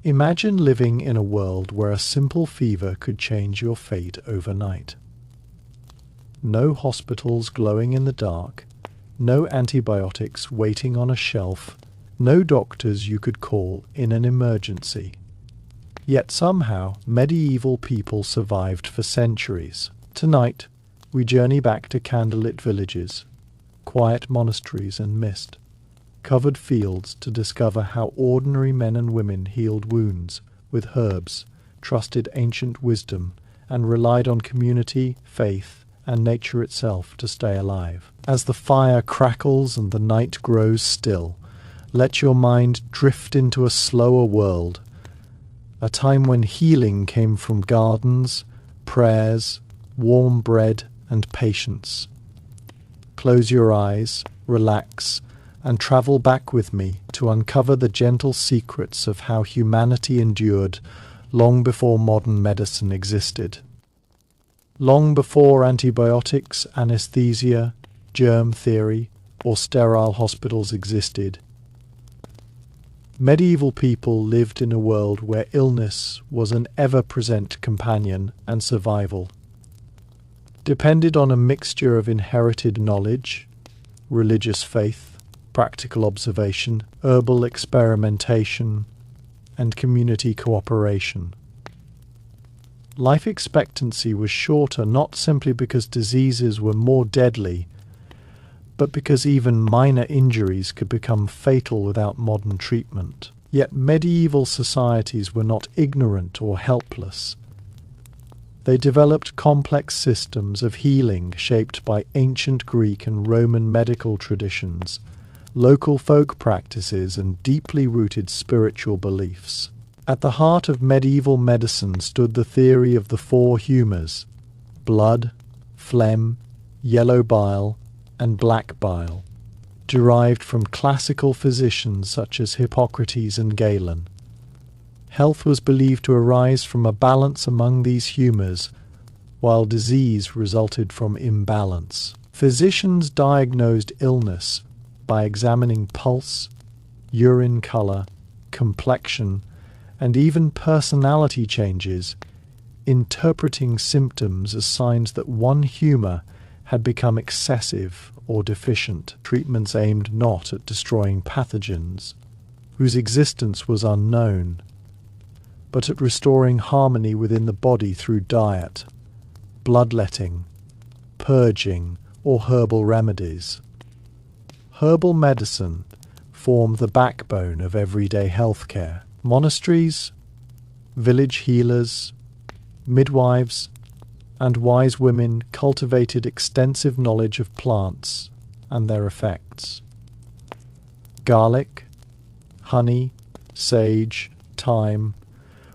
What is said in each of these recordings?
Imagine living in a world where a simple fever could change your fate overnight. No hospitals glowing in the dark, no antibiotics waiting on a shelf, no doctors you could call in an emergency. Yet somehow medieval people survived for centuries. Tonight, we journey back to candlelit villages, quiet monasteries and mist-covered fields to discover how ordinary men and women healed wounds with herbs, trusted ancient wisdom, and relied on community, faith, and nature itself to stay alive. As the fire crackles and the night grows still, let your mind drift into a slower world, a time when healing came from gardens, prayers, warm bread, and patience. Close your eyes, relax, and travel back with me to uncover the gentle secrets of how humanity endured long before modern medicine existed. Long before antibiotics, anesthesia, germ theory, or sterile hospitals existed, medieval people lived in a world where illness was an ever-present companion and survival depended on a mixture of inherited knowledge, religious faith, practical observation, herbal experimentation, and community cooperation. Life expectancy was shorter not simply because diseases were more deadly, but because even minor injuries could become fatal without modern treatment. Yet medieval societies were not ignorant or helpless. They developed complex systems of healing shaped by ancient Greek and Roman medical traditions, local folk practices, and deeply rooted spiritual beliefs. At the heart of medieval medicine stood the theory of the four humours: blood, phlegm, yellow bile, and black bile, derived from classical physicians such as Hippocrates and Galen. Health was believed to arise from a balance among these humours, while disease resulted from imbalance. Physicians diagnosed illness by examining pulse, urine colour, complexion, and even personality changes, interpreting symptoms as signs that one humour had become excessive or deficient. Treatments aimed not at destroying pathogens, whose existence was unknown, but at restoring harmony within the body through diet, bloodletting, purging, or herbal remedies. Herbal medicine formed the backbone of everyday healthcare. Monasteries, village healers, midwives, and wise women cultivated extensive knowledge of plants and their effects. Garlic, honey, sage, thyme,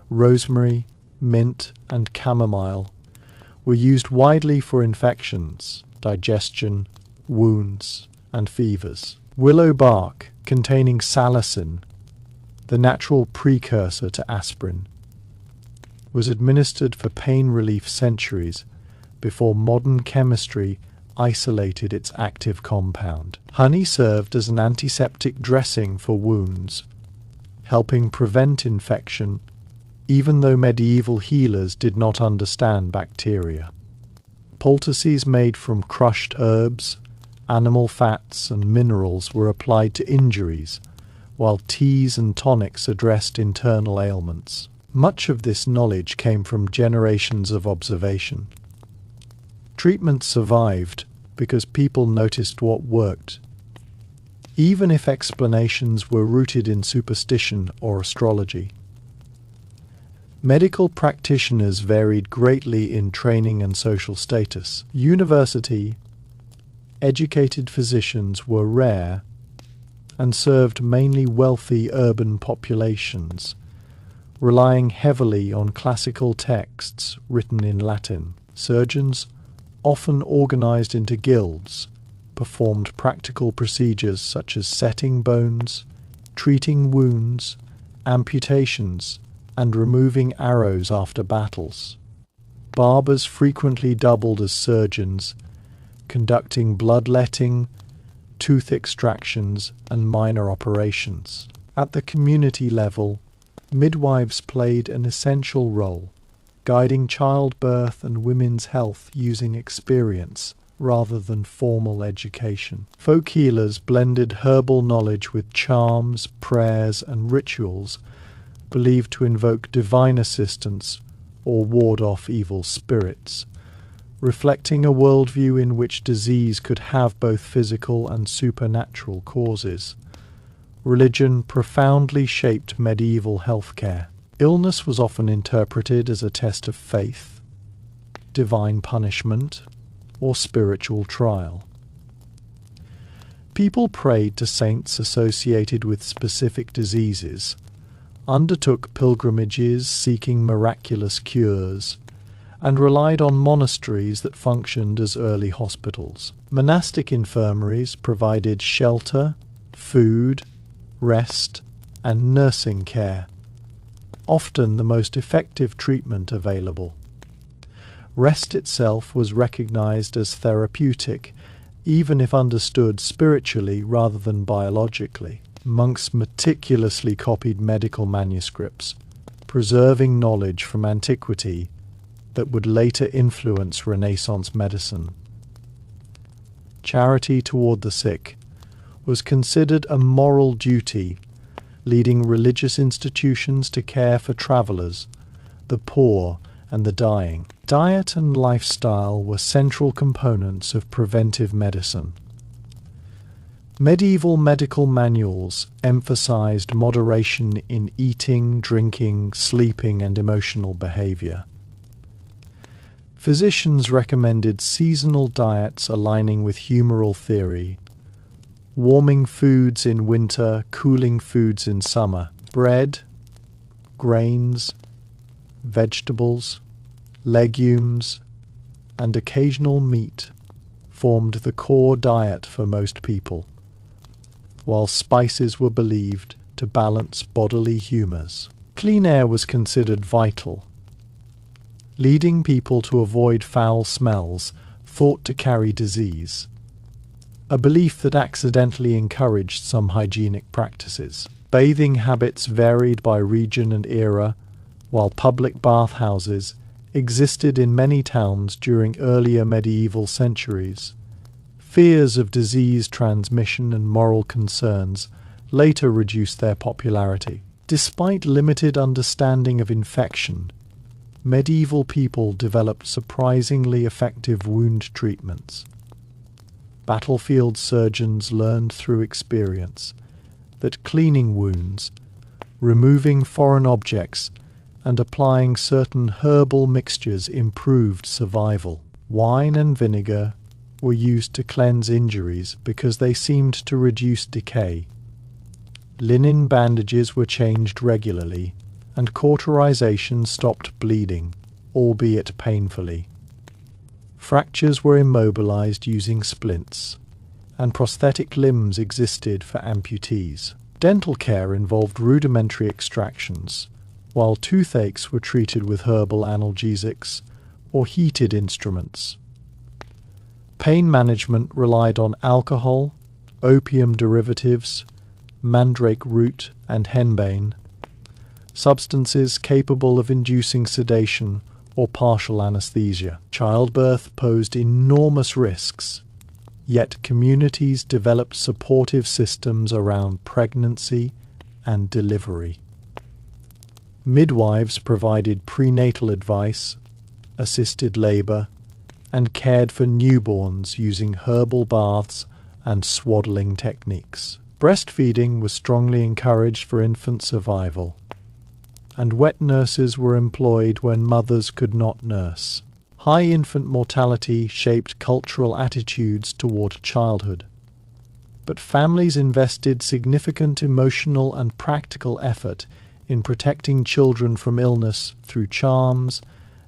rosemary, mint, and chamomile were used widely for infections, digestion, wounds, and fevers. Willow bark, containing salicin, the natural precursor to aspirin, was administered for pain relief centuries before modern chemistry isolated its active compound. Honey served as an antiseptic dressing for wounds, helping prevent infection even though medieval healers did not understand bacteria. Poultices made from crushed herbs, animal fats, and minerals were applied to injuries, while teas and tonics addressed internal ailments. Much of this knowledge came from generations of observation. Treatments survived because people noticed what worked, even if explanations were rooted in superstition or astrology. Medical practitioners varied greatly in training and social status. University, educated physicians were rare and served mainly wealthy urban populations, relying heavily on classical texts written in Latin. Surgeons, often organized into guilds, performed practical procedures such as setting bones, treating wounds, amputations, and removing arrows after battles. Barbers frequently doubled as surgeons, conducting bloodletting, tooth extractions, and minor operations. At the community level, Midwives played an essential role, guiding childbirth and women's health using experience rather than formal education. Folk healers blended herbal knowledge with charms, prayers, and rituals believed to invoke divine assistance or ward off evil spirits, reflecting a worldview in which disease could have both physical and supernatural causes. Religion profoundly shaped medieval healthcare. Illness was often interpreted as a test of faith, divine punishment, or spiritual trial. People prayed to saints associated with specific diseases, undertook pilgrimages seeking miraculous cures, and relied on monasteries that functioned as early hospitals. Monastic infirmaries provided shelter, food, rest, and nursing care, often the most effective treatment available. Rest itself was recognized as therapeutic, even if understood spiritually rather than biologically. Monks meticulously copied medical manuscripts, preserving knowledge from antiquity that would later influence Renaissance medicine. Charity toward the sick was considered a moral duty, leading religious institutions to care for travelers, the poor, and the dying. Diet and lifestyle were central components of preventive medicine. Medieval medical manuals emphasized moderation in eating, drinking, sleeping, and emotional behavior. Physicians recommended seasonal diets aligning with humoral theory, warming foods in winter, cooling foods in summer. Bread, grains, vegetables, legumes, and occasional meat formed the core diet for most people, while spices were believed to balance bodily humors. Clean air was considered vital, leading people to avoid foul smells thought to carry disease, a belief that accidentally encouraged some hygienic practices. Bathing habits varied by region and era, while public bathhouses existed in many towns during earlier medieval centuries. Fears of disease transmission and moral concerns later reduced their popularity. Despite limited understanding of infection, medieval people developed surprisingly effective wound treatments. Battlefield surgeons learned through experience that cleaning wounds, removing foreign objects, and applying certain herbal mixtures improved survival. Wine and vinegar were used to cleanse injuries because they seemed to reduce decay. Linen bandages were changed regularly, and cauterization stopped bleeding, albeit painfully. Fractures were immobilized using splints, and prosthetic limbs existed for amputees. Dental care involved rudimentary extractions, while toothaches were treated with herbal analgesics or heated instruments. Pain management relied on alcohol, opium derivatives, mandrake root, and henbane, substances capable of inducing sedation or partial anesthesia. Childbirth posed enormous risks, yet communities developed supportive systems around pregnancy and delivery. Midwives provided prenatal advice, assisted labor, and cared for newborns using herbal baths and swaddling techniques. Breastfeeding was strongly encouraged for infant survival, and wet nurses were employed when mothers could not nurse. High infant mortality shaped cultural attitudes toward childhood, but families invested significant emotional and practical effort in protecting children from illness through charms,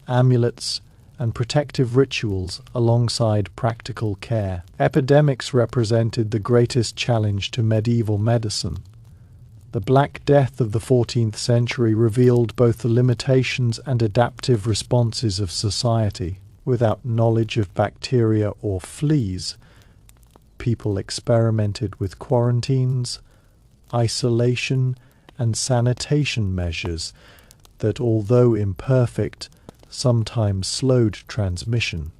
amulets, and protective rituals alongside practical care. Epidemics represented the greatest challenge to medieval medicine. The Black Death of the 14th century revealed both the limitations and adaptive responses of society. Without knowledge of bacteria or fleas, people experimented with quarantines, isolation, and sanitation measures that, although imperfect, sometimes slowed transmission.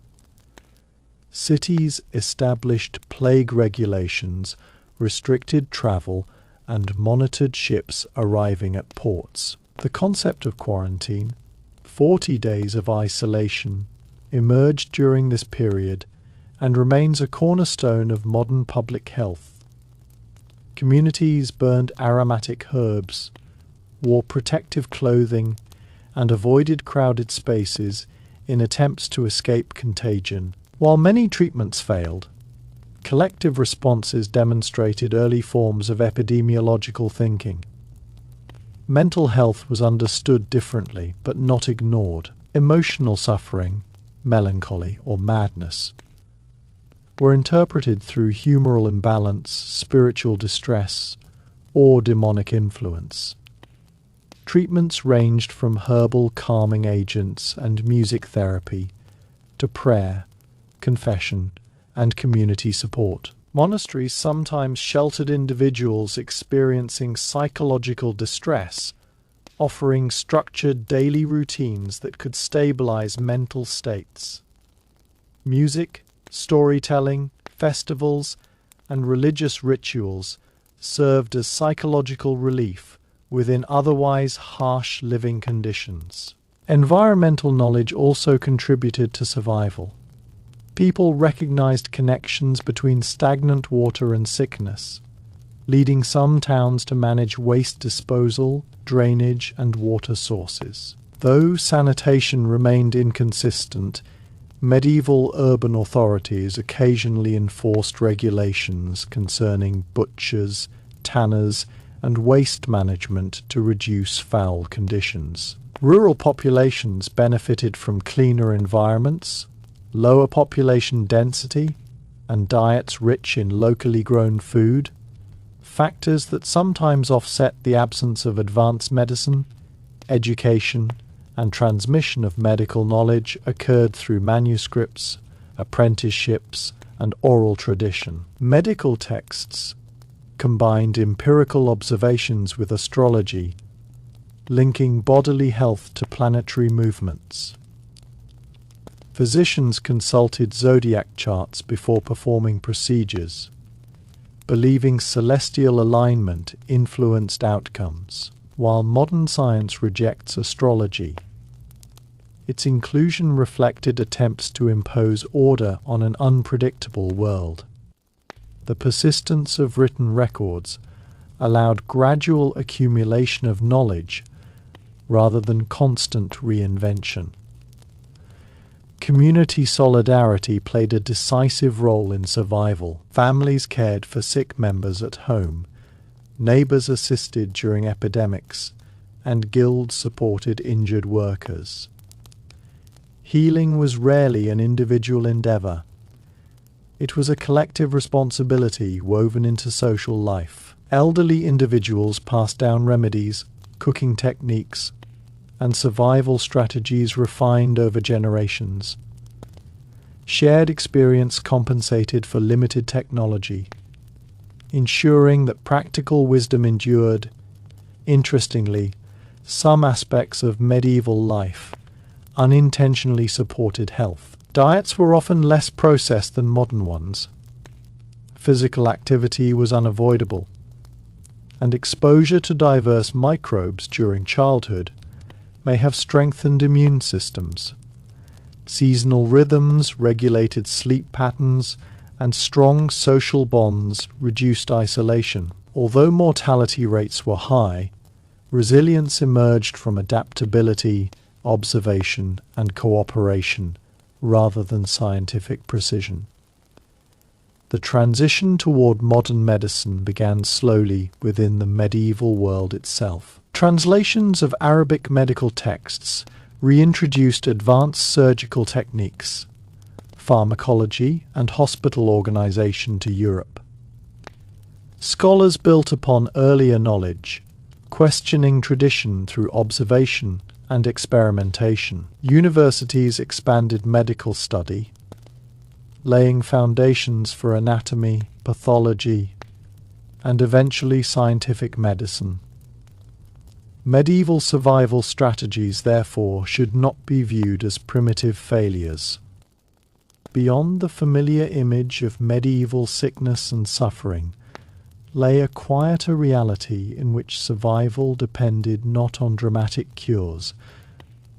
Cities established plague regulations, restricted travel, and monitored ships arriving at ports. The concept of quarantine, 40 days of isolation, emerged during this period and remains a cornerstone of modern public health. Communities burned aromatic herbs, wore protective clothing, and avoided crowded spaces in attempts to escape contagion. While many treatments failed, collective responses demonstrated early forms of epidemiological thinking. Mental health was understood differently, but not ignored. Emotional suffering, melancholy, or madness were interpreted through humoral imbalance, spiritual distress, or demonic influence. Treatments ranged from herbal calming agents and music therapy to prayer, confession, and community support. Monasteries sometimes sheltered individuals experiencing psychological distress, offering structured daily routines that could stabilize mental states. Music, storytelling, festivals, and religious rituals served as psychological relief within otherwise harsh living conditions. Environmental knowledge also contributed to survival. People recognized connections between stagnant water and sickness, leading some towns to manage waste disposal, drainage, and water sources. Though sanitation remained inconsistent, medieval urban authorities occasionally enforced regulations concerning butchers, tanners, and waste management to reduce foul conditions. Rural populations benefited from cleaner environments, lower population density, and diets rich in locally grown food, factors that sometimes offset the absence of advanced medicine. Education and transmission of medical knowledge occurred through manuscripts, apprenticeships, and oral tradition. Medical texts combined empirical observations with astrology, linking bodily health to planetary movements. Physicians consulted zodiac charts before performing procedures, believing celestial alignment influenced outcomes. While modern science rejects astrology, its inclusion reflected attempts to impose order on an unpredictable world. The persistence of written records allowed gradual accumulation of knowledge rather than constant reinvention. Community solidarity played a decisive role in survival. Families cared for sick members at home, neighbors assisted during epidemics, and guilds supported injured workers. Healing was rarely an individual endeavor. It was a collective responsibility woven into social life. Elderly individuals passed down remedies, cooking techniques, and survival strategies refined over generations. Shared experience compensated for limited technology, ensuring that practical wisdom endured. Interestingly, some aspects of medieval life unintentionally supported health. Diets were often less processed than modern ones. Physical activity was unavoidable, and exposure to diverse microbes during childhood may have strengthened immune systems. Seasonal rhythms regulated sleep patterns, and strong social bonds reduced isolation. Although mortality rates were high, resilience emerged from adaptability, observation, and cooperation rather than scientific precision. The transition toward modern medicine began slowly within the medieval world itself. Translations of Arabic medical texts reintroduced advanced surgical techniques, pharmacology, and hospital organization to Europe. Scholars built upon earlier knowledge, questioning tradition through observation and experimentation. Universities expanded medical study, laying foundations for anatomy, pathology, and eventually scientific medicine. Medieval survival strategies, therefore, should not be viewed as primitive failures. Beyond the familiar image of medieval sickness and suffering lay a quieter reality in which survival depended not on dramatic cures,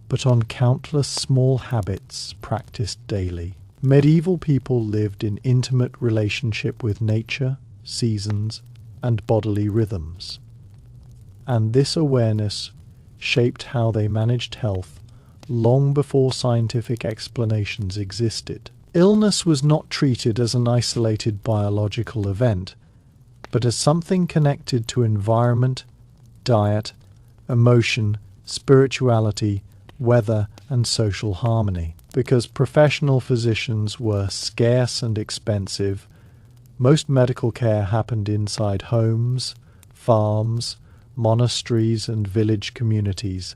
but on countless small habits practiced daily. Medieval people lived in intimate relationship with nature, seasons, and bodily rhythms. And this awareness shaped how they managed health long before scientific explanations existed. Illness was not treated as an isolated biological event, but as something connected to environment, diet, emotion, spirituality, weather, and social harmony. Because professional physicians were scarce and expensive, most medical care happened inside homes, farms, monasteries, and village communities,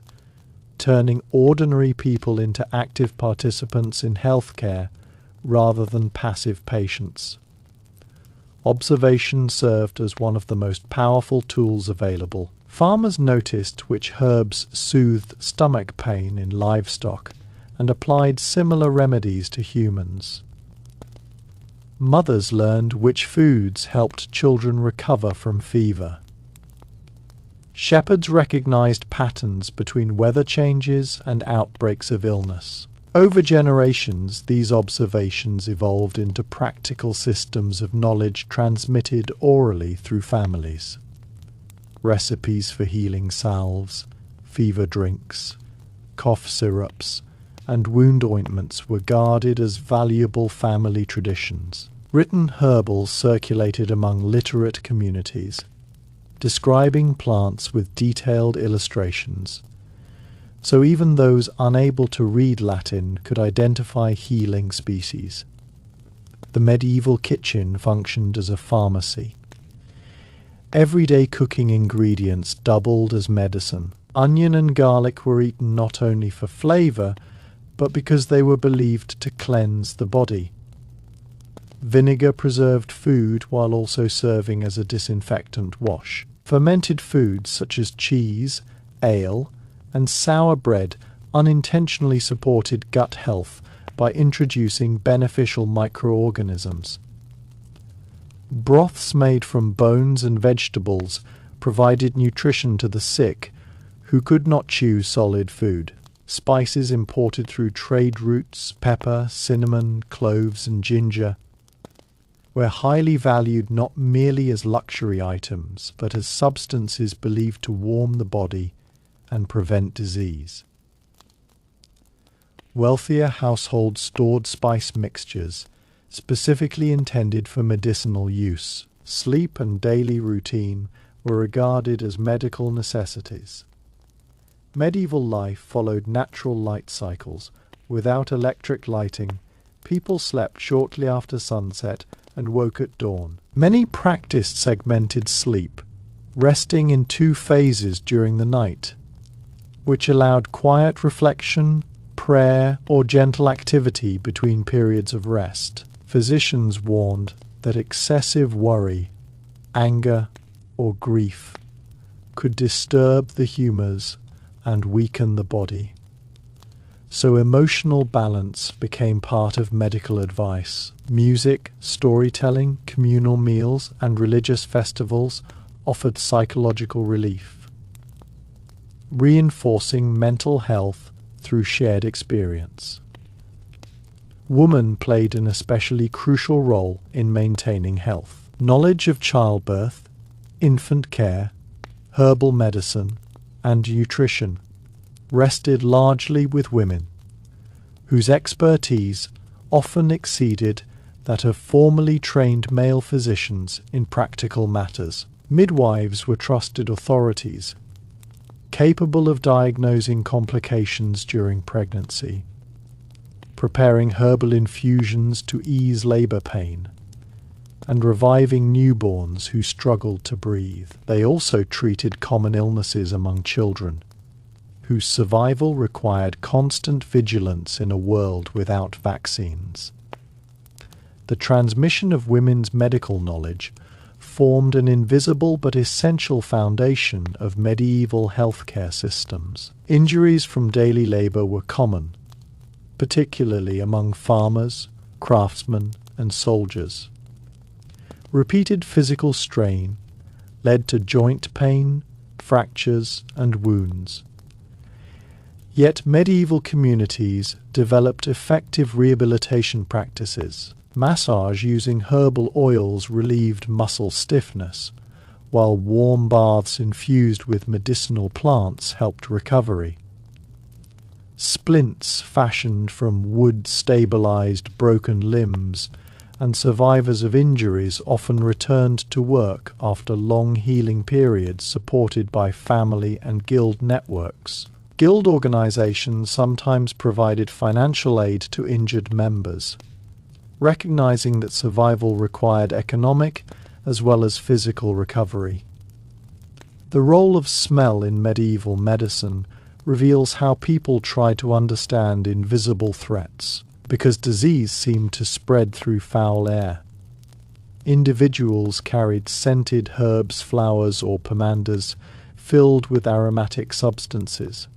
turning ordinary people into active participants in healthcare rather than passive patients. Observation served as one of the most powerful tools available. Farmers noticed which herbs soothed stomach pain in livestock and applied similar remedies to humans. Mothers learned which foods helped children recover from fever. Shepherds recognized patterns between weather changes and outbreaks of illness. Over generations, these observations evolved into practical systems of knowledge transmitted orally through families. Recipes for healing salves, fever drinks, cough syrups, and wound ointments were guarded as valuable family traditions. Written herbals circulated among literate communities, describing plants with detailed illustrations, so even those unable to read Latin could identify healing species. The medieval kitchen functioned as a pharmacy. Everyday cooking ingredients doubled as medicine. Onion and garlic were eaten not only for flavor, but because they were believed to cleanse the body. Vinegar preserved food while also serving as a disinfectant wash. Fermented foods such as cheese, ale, and sour bread unintentionally supported gut health by introducing beneficial microorganisms. Broths made from bones and vegetables provided nutrition to the sick who could not chew solid food. Spices imported through trade routes, pepper, cinnamon, cloves, and ginger, were highly valued not merely as luxury items, but as substances believed to warm the body and prevent disease. Wealthier households stored spice mixtures specifically intended for medicinal use. Sleep and daily routine were regarded as medical necessities. Medieval life followed natural light cycles. Without electric lighting, people slept shortly after sunset and woke at dawn. Many practiced segmented sleep, resting in 2 phases during the night, which allowed quiet reflection, prayer, or gentle activity between periods of rest. Physicians warned that excessive worry, anger, or grief could disturb the humors and weaken the body. So emotional balance became part of medical advice. Music, storytelling, communal meals, and religious festivals offered psychological relief, reinforcing mental health through shared experience. Woman played an especially crucial role in maintaining health. Knowledge of childbirth, infant care, herbal medicine, and nutrition rested largely with women, whose expertise often exceeded that of formally trained male physicians in practical matters. Midwives were trusted authorities, capable of diagnosing complications during pregnancy, preparing herbal infusions to ease labor pain, and reviving newborns who struggled to breathe. They also treated common illnesses among children, whose survival required constant vigilance in a world without vaccines. The transmission of women's medical knowledge formed an invisible but essential foundation of medieval healthcare systems. Injuries from daily labor were common, particularly among farmers, craftsmen, and soldiers. Repeated physical strain led to joint pain, fractures, and wounds. Yet medieval communities developed effective rehabilitation practices. Massage using herbal oils relieved muscle stiffness, while warm baths infused with medicinal plants helped recovery. Splints fashioned from wood stabilized broken limbs, and survivors of injuries often returned to work after long healing periods supported by family and guild networks. Guild organizations sometimes provided financial aid to injured members, recognizing that survival required economic as well as physical recovery. The role of smell in medieval medicine reveals how people tried to understand invisible threats, because disease seemed to spread through foul air. Individuals carried scented herbs, flowers, or pomanders filled with aromatic substances.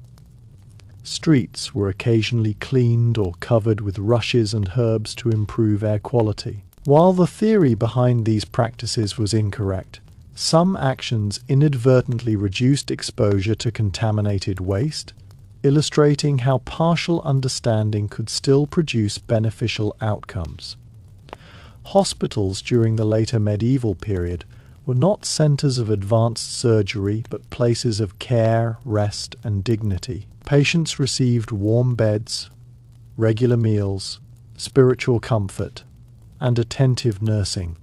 Streets were occasionally cleaned or covered with rushes and herbs to improve air quality. While the theory behind these practices was incorrect, some actions inadvertently reduced exposure to contaminated waste, illustrating how partial understanding could still produce beneficial outcomes. Hospitals during the later medieval period were not centers of advanced surgery but places of care, rest, and dignity. Patients received warm beds, regular meals, spiritual comfort, and attentive nursing,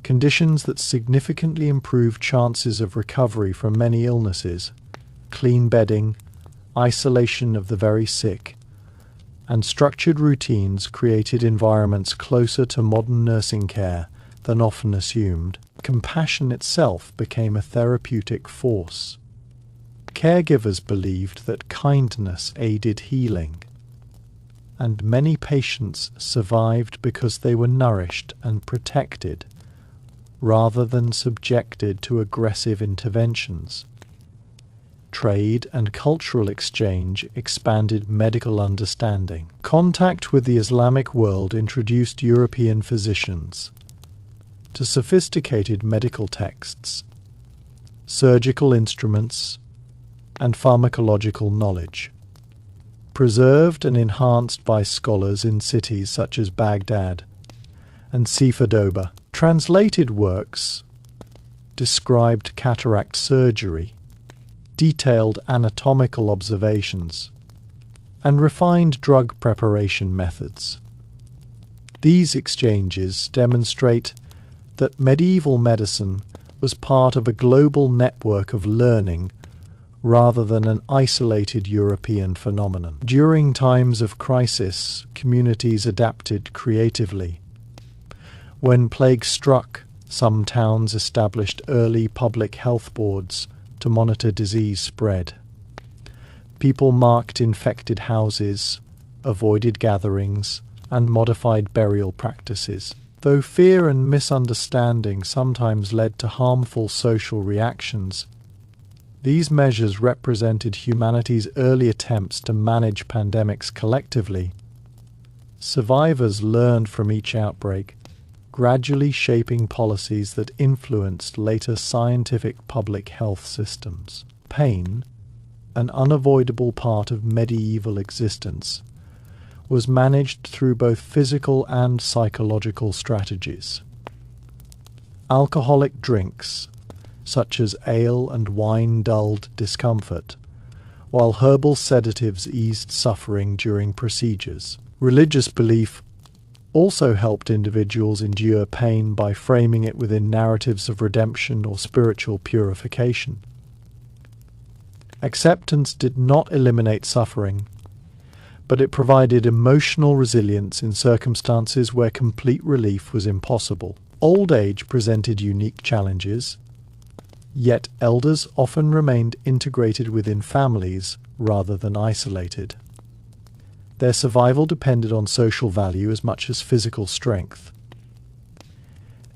conditions that significantly improved chances of recovery from many illnesses. Clean bedding, isolation of the very sick, and structured routines created environments closer to modern nursing care than often assumed. Compassion itself became a therapeutic force. Caregivers believed that kindness aided healing, and many patients survived because they were nourished and protected, rather than subjected to aggressive interventions. Trade and cultural exchange expanded medical understanding. Contact with the Islamic world introduced European physicians to sophisticated medical texts, surgical instruments, and pharmacological knowledge, preserved and enhanced by scholars in cities such as Baghdad and Sifadoba. Translated works described cataract surgery, detailed anatomical observations, and refined drug preparation methods. These exchanges demonstrate that medieval medicine was part of a global network of learning rather than an isolated European phenomenon. During times of crisis, communities adapted creatively. When plague struck, some towns established early public health boards to monitor disease spread. People marked infected houses, avoided gatherings, and modified burial practices. Though fear and misunderstanding sometimes led to harmful social reactions, these measures represented humanity's early attempts to manage pandemics collectively. Survivors learned from each outbreak, gradually shaping policies that influenced later scientific public health systems. Pain, an unavoidable part of medieval existence, was managed through both physical and psychological strategies. Alcoholic drinks, such as ale and wine, dulled discomfort, while herbal sedatives eased suffering during procedures. Religious belief also helped individuals endure pain by framing it within narratives of redemption or spiritual purification. Acceptance did not eliminate suffering, but it provided emotional resilience in circumstances where complete relief was impossible. Old age presented unique challenges, yet elders often remained integrated within families rather than isolated. Their survival depended on social value as much as physical strength.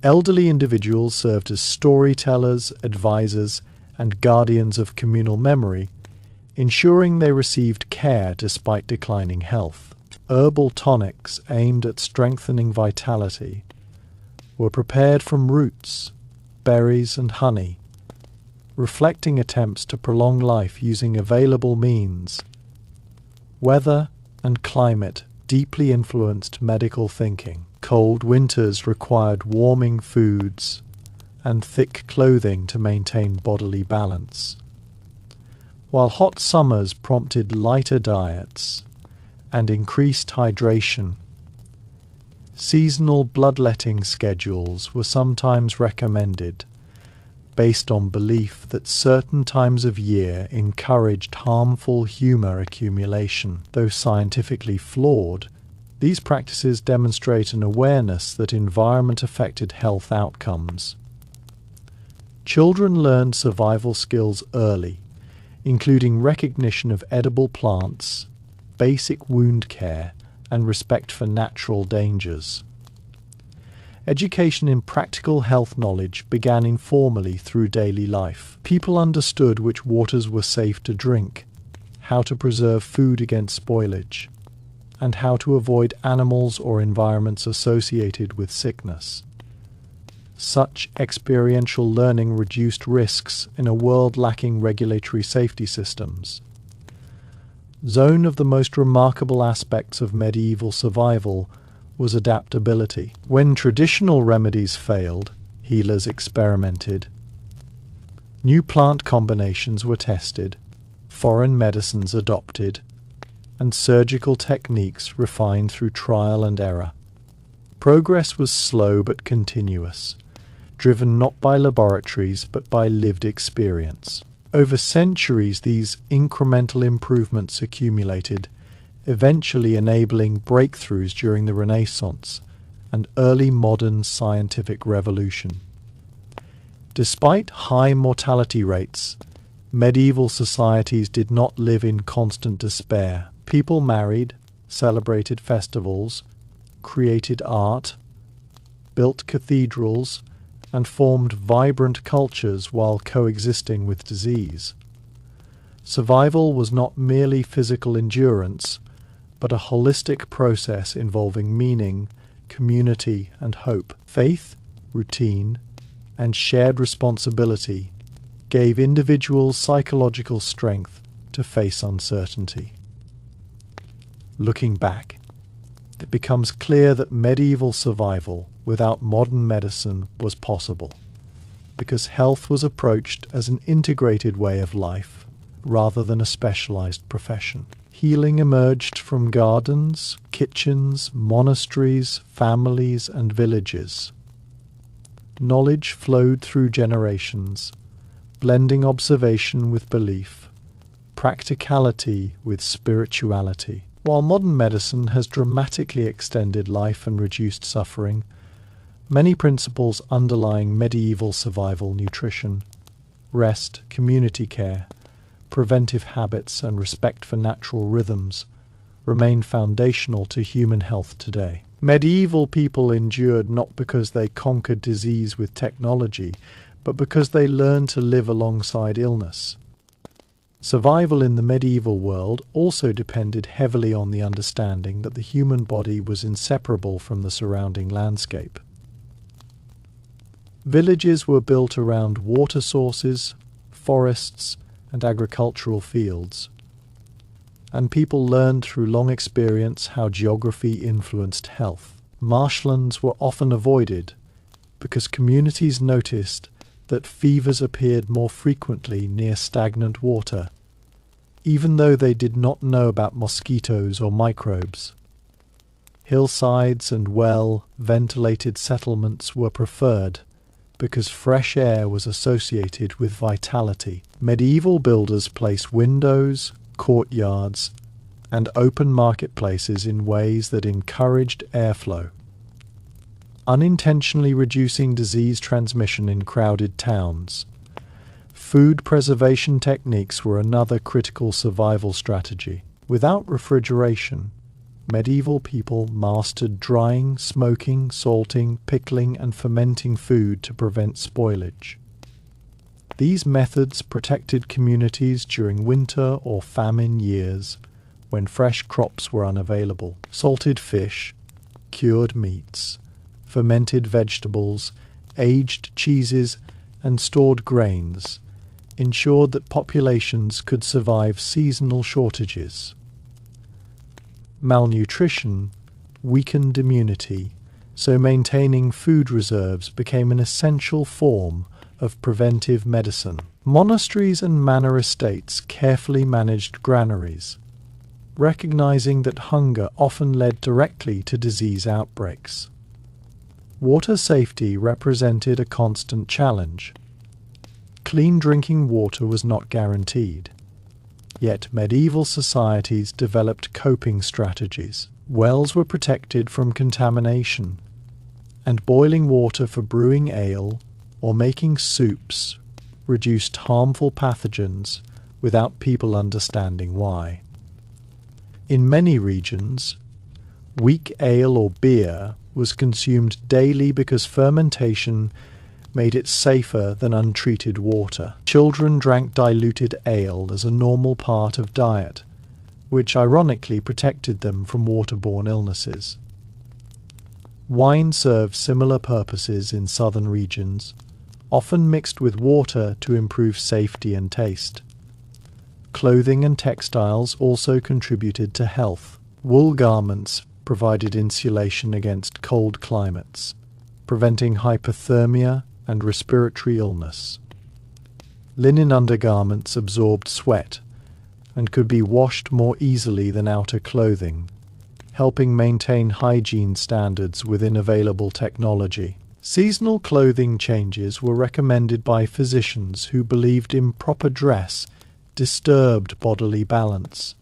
Elderly individuals served as storytellers, advisors, and guardians of communal memory, ensuring they received care despite declining health. Herbal tonics aimed at strengthening vitality were prepared from roots, berries, and honey, reflecting attempts to prolong life using available means. Weather and climate deeply influenced medical thinking. Cold winters required warming foods and thick clothing to maintain bodily balance, while hot summers prompted lighter diets and increased hydration. Seasonal bloodletting schedules were sometimes recommended, based on belief that certain times of year encouraged harmful humor accumulation. Though scientifically flawed, these practices demonstrate an awareness that environment affected health outcomes. Children learned survival skills early, including recognition of edible plants, basic wound care, and respect for natural dangers. Education in practical health knowledge began informally through daily life. People understood which waters were safe to drink, how to preserve food against spoilage, and how to avoid animals or environments associated with sickness. Such experiential learning reduced risks in a world lacking regulatory safety systems. One of the most remarkable aspects of medieval survival was adaptability. When traditional remedies failed, healers experimented. New plant combinations were tested, foreign medicines adopted, and surgical techniques refined through trial and error. Progress was slow but continuous, driven not by laboratories but by lived experience. Over centuries, these incremental improvements accumulated, eventually enabling breakthroughs during the Renaissance and early modern scientific revolution. Despite high mortality rates, medieval societies did not live in constant despair. People married, celebrated festivals, created art, built cathedrals, and formed vibrant cultures while coexisting with disease. Survival was not merely physical endurance, but a holistic process involving meaning, community, and hope. Faith, routine, and shared responsibility gave individuals psychological strength to face uncertainty. Looking back, it becomes clear that medieval survival without modern medicine was possible, because health was approached as an integrated way of life rather than a specialized profession. Healing emerged from gardens, kitchens, monasteries, families, and villages. Knowledge flowed through generations, blending observation with belief, practicality with spirituality. While modern medicine has dramatically extended life and reduced suffering, many principles underlying medieval survival, nutrition, rest, community care, preventive habits, and respect for natural rhythms remain foundational to human health today. Medieval people endured not because they conquered disease with technology, but because they learned to live alongside illness. Survival in the medieval world also depended heavily on the understanding that the human body was inseparable from the surrounding landscape. Villages were built around water sources, forests, and agricultural fields, and people learned through long experience how geography influenced health. Marshlands were often avoided because communities noticed that fevers appeared more frequently near stagnant water, even though they did not know about mosquitoes or microbes. Hillsides and well-ventilated settlements were preferred because fresh air was associated with vitality. Medieval builders placed windows, courtyards, and open marketplaces in ways that encouraged airflow, unintentionally reducing disease transmission in crowded towns. Food preservation techniques were another critical survival strategy. Without refrigeration, medieval people mastered drying, smoking, salting, pickling, and fermenting food to prevent spoilage. These methods protected communities during winter or famine years when fresh crops were unavailable. Salted fish, cured meats, fermented vegetables, aged cheeses, and stored grains ensured that populations could survive seasonal shortages. Malnutrition weakened immunity, so maintaining food reserves became an essential form of preventive medicine. Monasteries and manor estates carefully managed granaries, recognizing that hunger often led directly to disease outbreaks. Water safety represented a constant challenge. Clean drinking water was not guaranteed. Yet medieval societies developed coping strategies. Wells were protected from contamination, and boiling water for brewing ale or making soups reduced harmful pathogens without people understanding why. In many regions, weak ale or beer was consumed daily because fermentation made it safer than untreated water. Children drank diluted ale as a normal part of diet, which ironically protected them from waterborne illnesses. Wine served similar purposes in southern regions, often mixed with water to improve safety and taste. Clothing and textiles also contributed to health. Wool garments provided insulation against cold climates, preventing hypothermia and respiratory illness. Linen undergarments absorbed sweat and could be washed more easily than outer clothing, helping maintain hygiene standards within available technology. Seasonal clothing changes were recommended by physicians who believed improper dress disturbed bodily balance.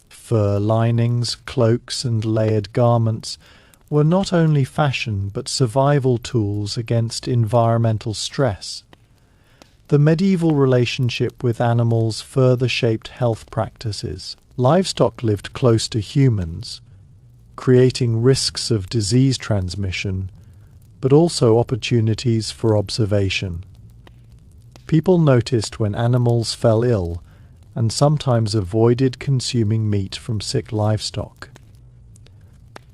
Fur linings, cloaks, and layered garments were not only fashion but survival tools against environmental stress. The medieval relationship with animals further shaped health practices. Livestock lived close to humans, creating risks of disease transmission, but also opportunities for observation. People noticed when animals fell ill and sometimes avoided consuming meat from sick livestock.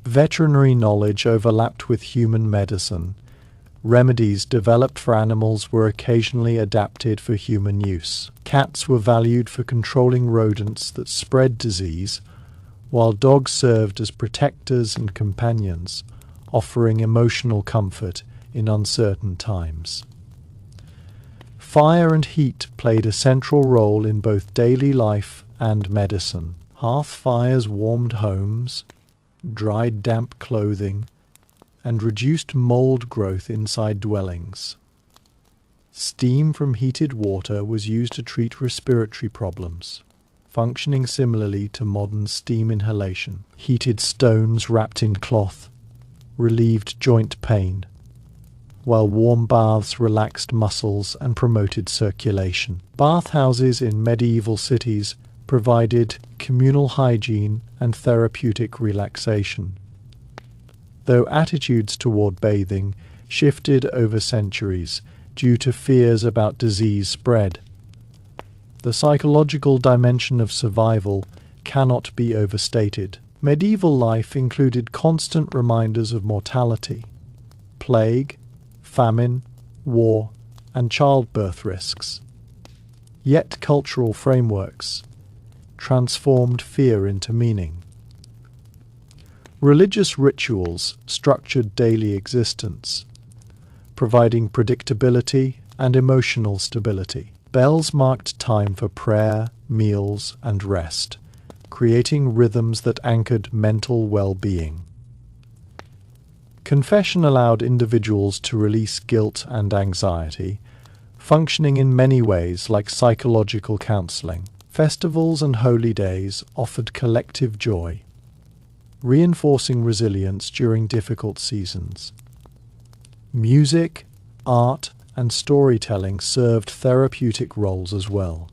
Veterinary knowledge overlapped with human medicine. Remedies developed for animals were occasionally adapted for human use. Cats were valued for controlling rodents that spread disease, while dogs served as protectors and companions, offering emotional comfort in uncertain times. Fire and heat played a central role in both daily life and medicine. Hearth fires warmed homes, dried damp clothing, and reduced mold growth inside dwellings. Steam from heated water was used to treat respiratory problems, functioning similarly to modern steam inhalation. Heated stones wrapped in cloth relieved joint pain, while warm baths relaxed muscles and promoted circulation. Bathhouses in medieval cities provided communal hygiene and therapeutic relaxation. Though attitudes toward bathing shifted over centuries due to fears about disease spread, the psychological dimension of survival cannot be overstated. Medieval life included constant reminders of mortality, plague, famine, war, and childbirth risks. Yet cultural frameworks transformed fear into meaning. Religious rituals structured daily existence, providing predictability and emotional stability. Bells marked time for prayer, meals, and rest, creating rhythms that anchored mental well-being. Confession allowed individuals to release guilt and anxiety, functioning in many ways like psychological counseling. Festivals and holy days offered collective joy, reinforcing resilience during difficult seasons. Music, art, and storytelling served therapeutic roles as well.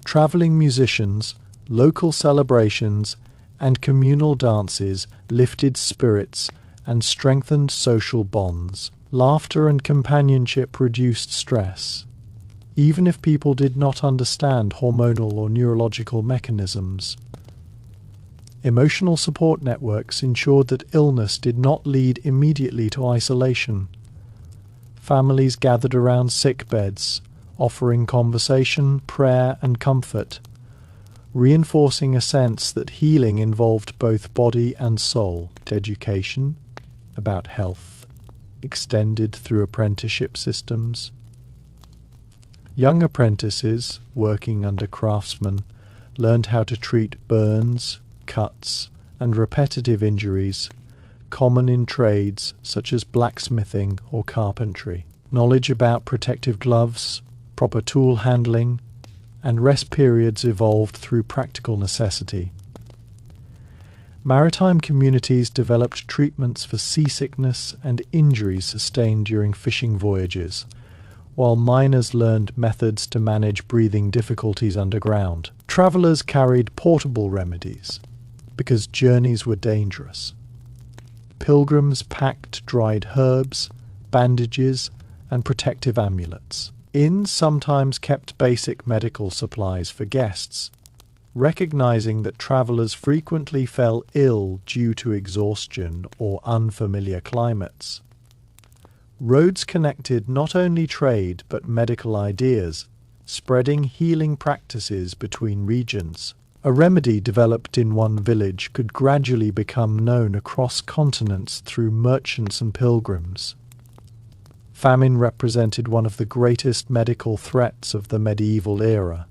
Traveling musicians, local celebrations, and communal dances lifted spirits and strengthened social bonds. Laughter and companionship reduced stress, even if people did not understand hormonal or neurological mechanisms. Emotional support networks ensured that illness did not lead immediately to isolation. Families gathered around sick beds, offering conversation, prayer, and comfort, reinforcing a sense that healing involved both body and soul. Education about health extended through apprenticeship systems. Young apprentices, working under craftsmen, learned how to treat burns, cuts, and repetitive injuries common in trades such as blacksmithing or carpentry. Knowledge about protective gloves, proper tool handling, and rest periods evolved through practical necessity. Maritime communities developed treatments for seasickness and injuries sustained during fishing voyages, while miners learned methods to manage breathing difficulties underground. Travelers carried portable remedies because journeys were dangerous. Pilgrims packed dried herbs, bandages, and protective amulets. Inns sometimes kept basic medical supplies for guests, recognizing that travelers frequently fell ill due to exhaustion or unfamiliar climates. Roads connected not only trade but medical ideas, spreading healing practices between regions. A remedy developed in one village could gradually become known across continents through merchants and pilgrims. Famine represented one of the greatest medical threats of the medieval era.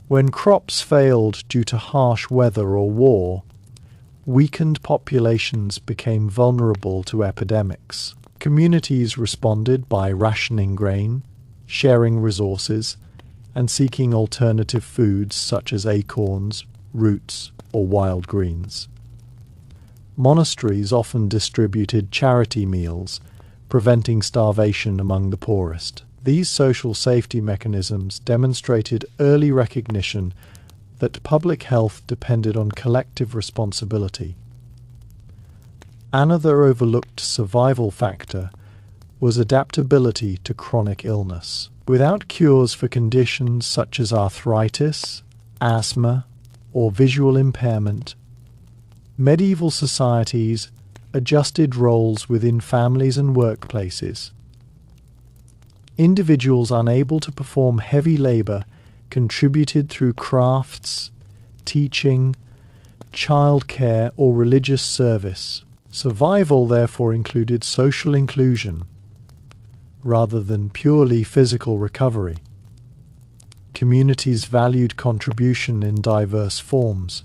When crops failed due to harsh weather or war, weakened populations became vulnerable to epidemics. Communities responded by rationing grain, sharing resources, and seeking alternative foods such as acorns, roots, or wild greens. Monasteries often distributed charity meals, preventing starvation among the poorest. These social safety mechanisms demonstrated early recognition that public health depended on collective responsibility. Another overlooked survival factor was adaptability to chronic illness. Without cures for conditions such as arthritis, asthma, or visual impairment, medieval societies adjusted roles within families and workplaces. Individuals unable to perform heavy labor contributed through crafts, teaching, childcare, or religious service. Survival therefore included social inclusion, rather than purely physical recovery. Communities valued contribution in diverse forms,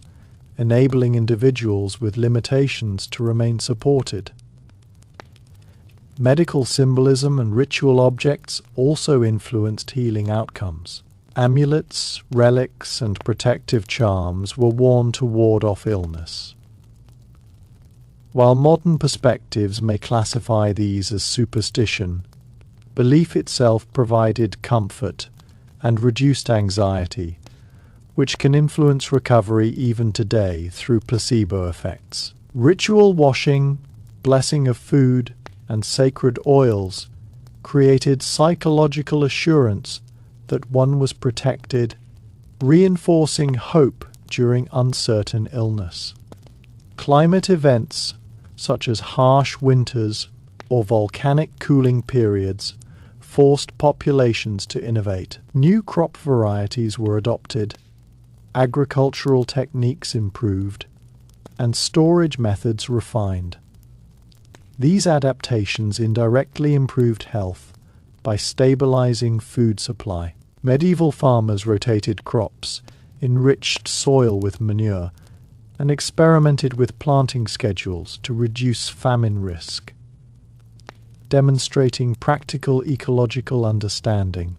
enabling individuals with limitations to remain supported. Medical symbolism and ritual objects also influenced healing outcomes. Amulets, relics, and protective charms were worn to ward off illness. While modern perspectives may classify these as superstition, belief itself provided comfort and reduced anxiety, which can influence recovery even today through placebo effects. Ritual washing, blessing of food, and sacred oils created psychological assurance that one was protected, reinforcing hope during uncertain illness. Climate events such as harsh winters or volcanic cooling periods forced populations to innovate. New crop varieties were adopted, agricultural techniques improved, and storage methods refined. These adaptations indirectly improved health by stabilizing food supply. Medieval farmers rotated crops, enriched soil with manure, and experimented with planting schedules to reduce famine risk, demonstrating practical ecological understanding.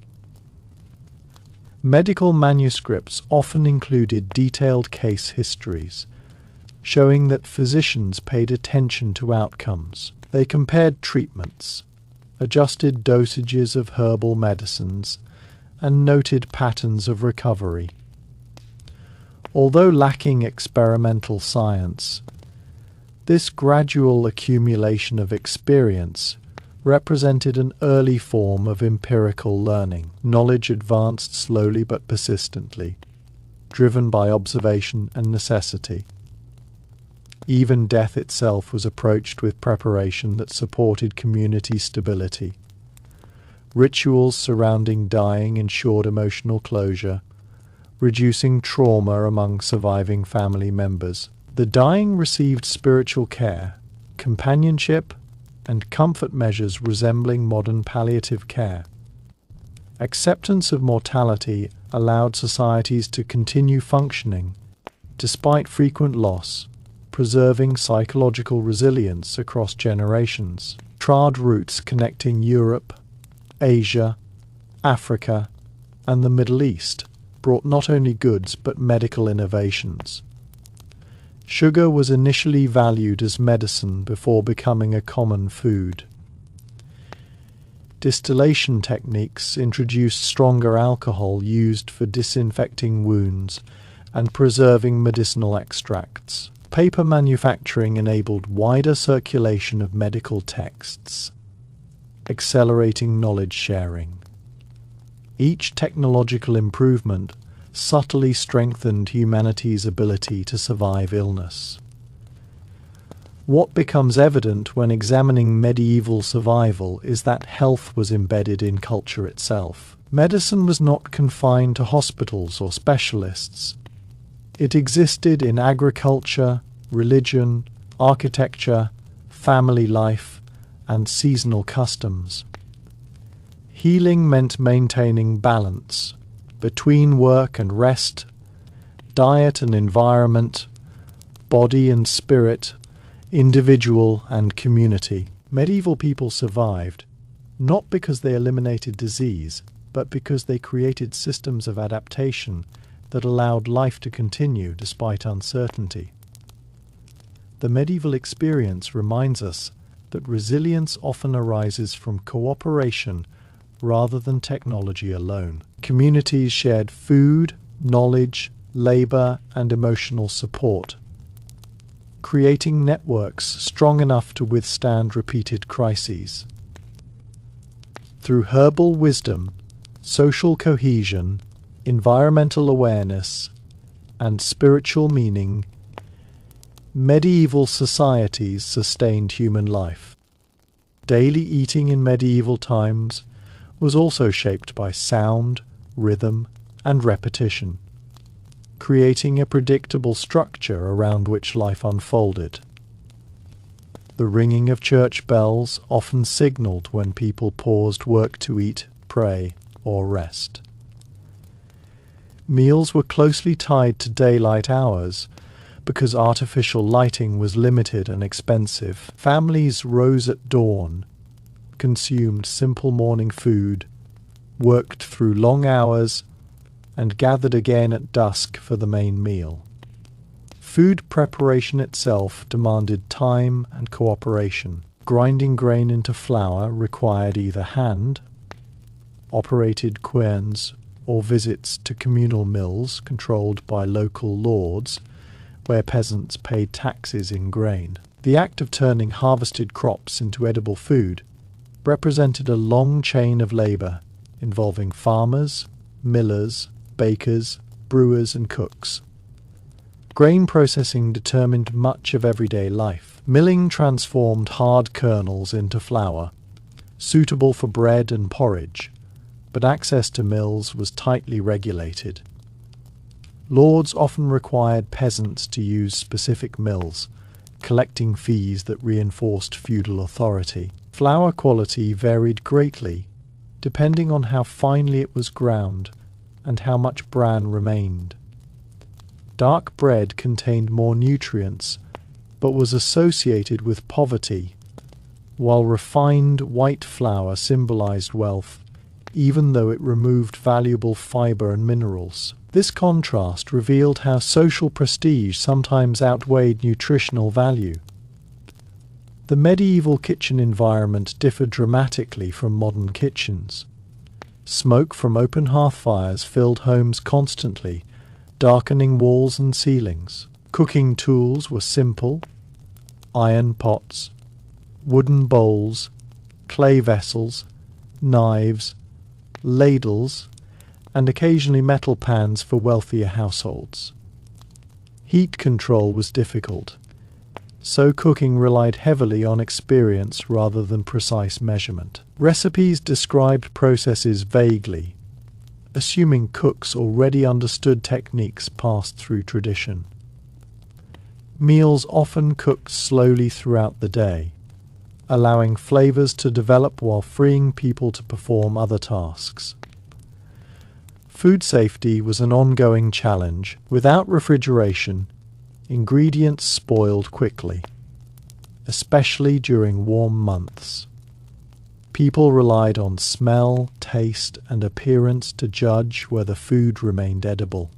Medical manuscripts often included detailed case histories, showing that physicians paid attention to outcomes. They compared treatments, adjusted dosages of herbal medicines, and noted patterns of recovery. Although lacking experimental science, this gradual accumulation of experience represented an early form of empirical learning. Knowledge advanced slowly but persistently, driven by observation and necessity. Even death itself was approached with preparation that supported community stability. Rituals surrounding dying ensured emotional closure, reducing trauma among surviving family members. The dying received spiritual care, companionship, and comfort measures resembling modern palliative care. Acceptance of mortality allowed societies to continue functioning, despite frequent loss, preserving psychological resilience across generations. Trade routes connecting Europe, Asia, Africa, and the Middle East brought not only goods but medical innovations. Sugar was initially valued as medicine before becoming a common food. Distillation techniques introduced stronger alcohol used for disinfecting wounds and preserving medicinal extracts. Paper manufacturing enabled wider circulation of medical texts, accelerating knowledge sharing. Each technological improvement subtly strengthened humanity's ability to survive illness. What becomes evident when examining medieval survival is that health was embedded in culture itself. Medicine was not confined to hospitals or specialists. It existed in agriculture, religion, architecture, family life, and seasonal customs. Healing meant maintaining balance between work and rest, diet and environment, body and spirit, individual and community. Medieval people survived, not because they eliminated disease, but because they created systems of adaptation that allowed life to continue despite uncertainty. The medieval experience reminds us that resilience often arises from cooperation rather than technology alone. Communities shared food, knowledge, labor, and emotional support, creating networks strong enough to withstand repeated crises. Through herbal wisdom, social cohesion, environmental awareness, and spiritual meaning, medieval societies sustained human life. Daily eating in medieval times was also shaped by sound, rhythm, and repetition, creating a predictable structure around which life unfolded. The ringing of church bells often signaled when people paused work to eat, pray, or rest. Meals were closely tied to daylight hours because artificial lighting was limited and expensive. Families rose at dawn, consumed simple morning food, worked through long hours, and gathered again at dusk for the main meal. Food preparation itself demanded time and cooperation. Grinding grain into flour required either hand-operated querns or visits to communal mills controlled by local lords, where peasants paid taxes in grain. The act of turning harvested crops into edible food represented a long chain of labor involving farmers, millers, bakers, brewers, and cooks. Grain processing determined much of everyday life. Milling transformed hard kernels into flour, suitable for bread and porridge, but access to mills was tightly regulated. Lords often required peasants to use specific mills, collecting fees that reinforced feudal authority. Flour quality varied greatly, depending on how finely it was ground and how much bran remained. Dark bread contained more nutrients, but was associated with poverty, while refined white flour symbolized wealth, even though it removed valuable fiber and minerals. This contrast revealed how social prestige sometimes outweighed nutritional value. The medieval kitchen environment differed dramatically from modern kitchens. Smoke from open hearth fires filled homes constantly, darkening walls and ceilings. Cooking tools were simple: iron pots, wooden bowls, clay vessels, knives, ladles, and occasionally metal pans for wealthier households. Heat control was difficult, so cooking relied heavily on experience rather than precise measurement. Recipes described processes vaguely, assuming cooks already understood techniques passed through tradition. Meals often cooked slowly throughout the day, allowing flavors to develop while freeing people to perform other tasks. Food safety was an ongoing challenge. Without refrigeration, ingredients spoiled quickly, especially during warm months. People relied on smell, taste, and appearance to judge whether food remained edible.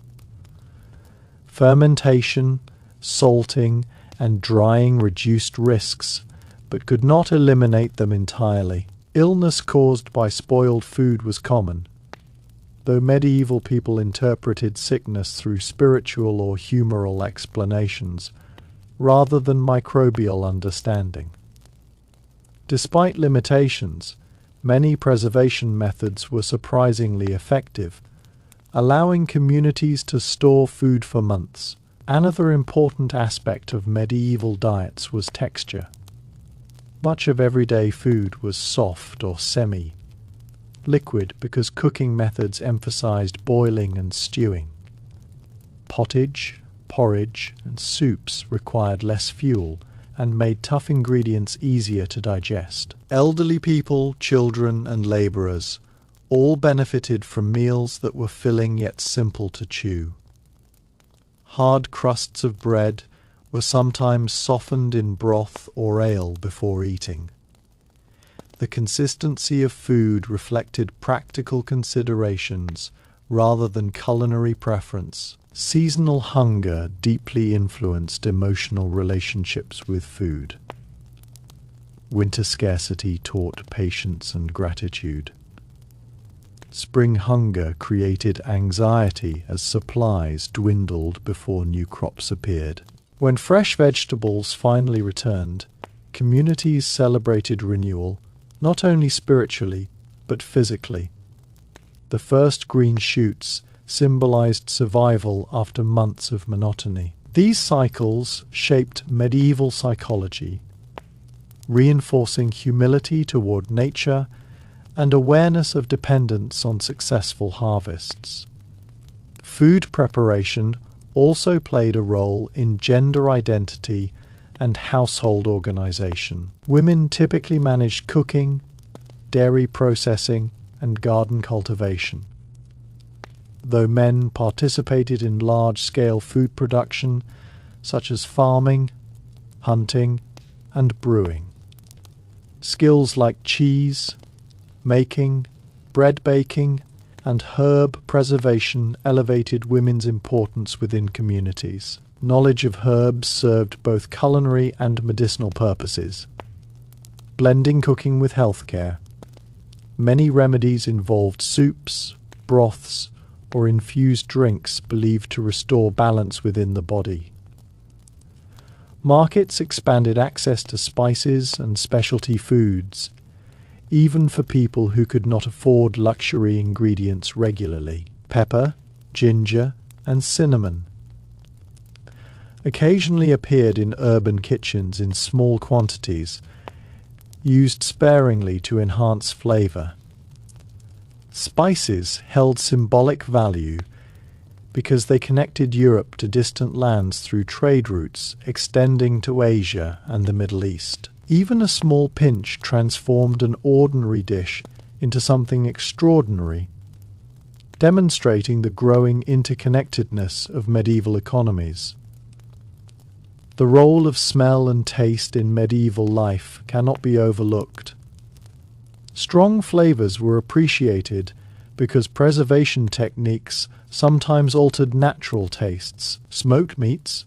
Fermentation, salting, and drying reduced risks, but could not eliminate them entirely. Illness caused by spoiled food was common, though medieval people interpreted sickness through spiritual or humoral explanations, rather than microbial understanding. Despite limitations, many preservation methods were surprisingly effective, allowing communities to store food for months. Another important aspect of medieval diets was texture. Much of everyday food was soft or semi-liquid because cooking methods emphasized boiling and stewing. Pottage, porridge, and soups required less fuel and made tough ingredients easier to digest. Elderly people, children, and laborers all benefited from meals that were filling yet simple to chew. Hard crusts of bread were sometimes softened in broth or ale before eating. The consistency of food reflected practical considerations rather than culinary preference. Seasonal hunger deeply influenced emotional relationships with food. Winter scarcity taught patience and gratitude. Spring hunger created anxiety as supplies dwindled before new crops appeared. When fresh vegetables finally returned, communities celebrated renewal, not only spiritually, but physically. The first green shoots symbolized survival after months of monotony. These cycles shaped medieval psychology, reinforcing humility toward nature and awareness of dependence on successful harvests. Food preparation also played a role in gender identity and household organization. Women typically managed cooking, dairy processing, and garden cultivation, though men participated in large-scale food production such as farming, hunting, and brewing. Skills like cheese making, bread baking, and herb preservation elevated women's importance within communities. Knowledge of herbs served both culinary and medicinal purposes, blending cooking with healthcare. Many remedies involved soups, broths, or infused drinks believed to restore balance within the body. Markets expanded access to spices and specialty foods, even for people who could not afford luxury ingredients regularly. Pepper, ginger, and cinnamon occasionally appeared in urban kitchens in small quantities, used sparingly to enhance flavor. Spices held symbolic value because they connected Europe to distant lands through trade routes extending to Asia and the Middle East. Even a small pinch transformed an ordinary dish into something extraordinary, demonstrating the growing interconnectedness of medieval economies. The role of smell and taste in medieval life cannot be overlooked. Strong flavors were appreciated because preservation techniques sometimes altered natural tastes. Smoked meats,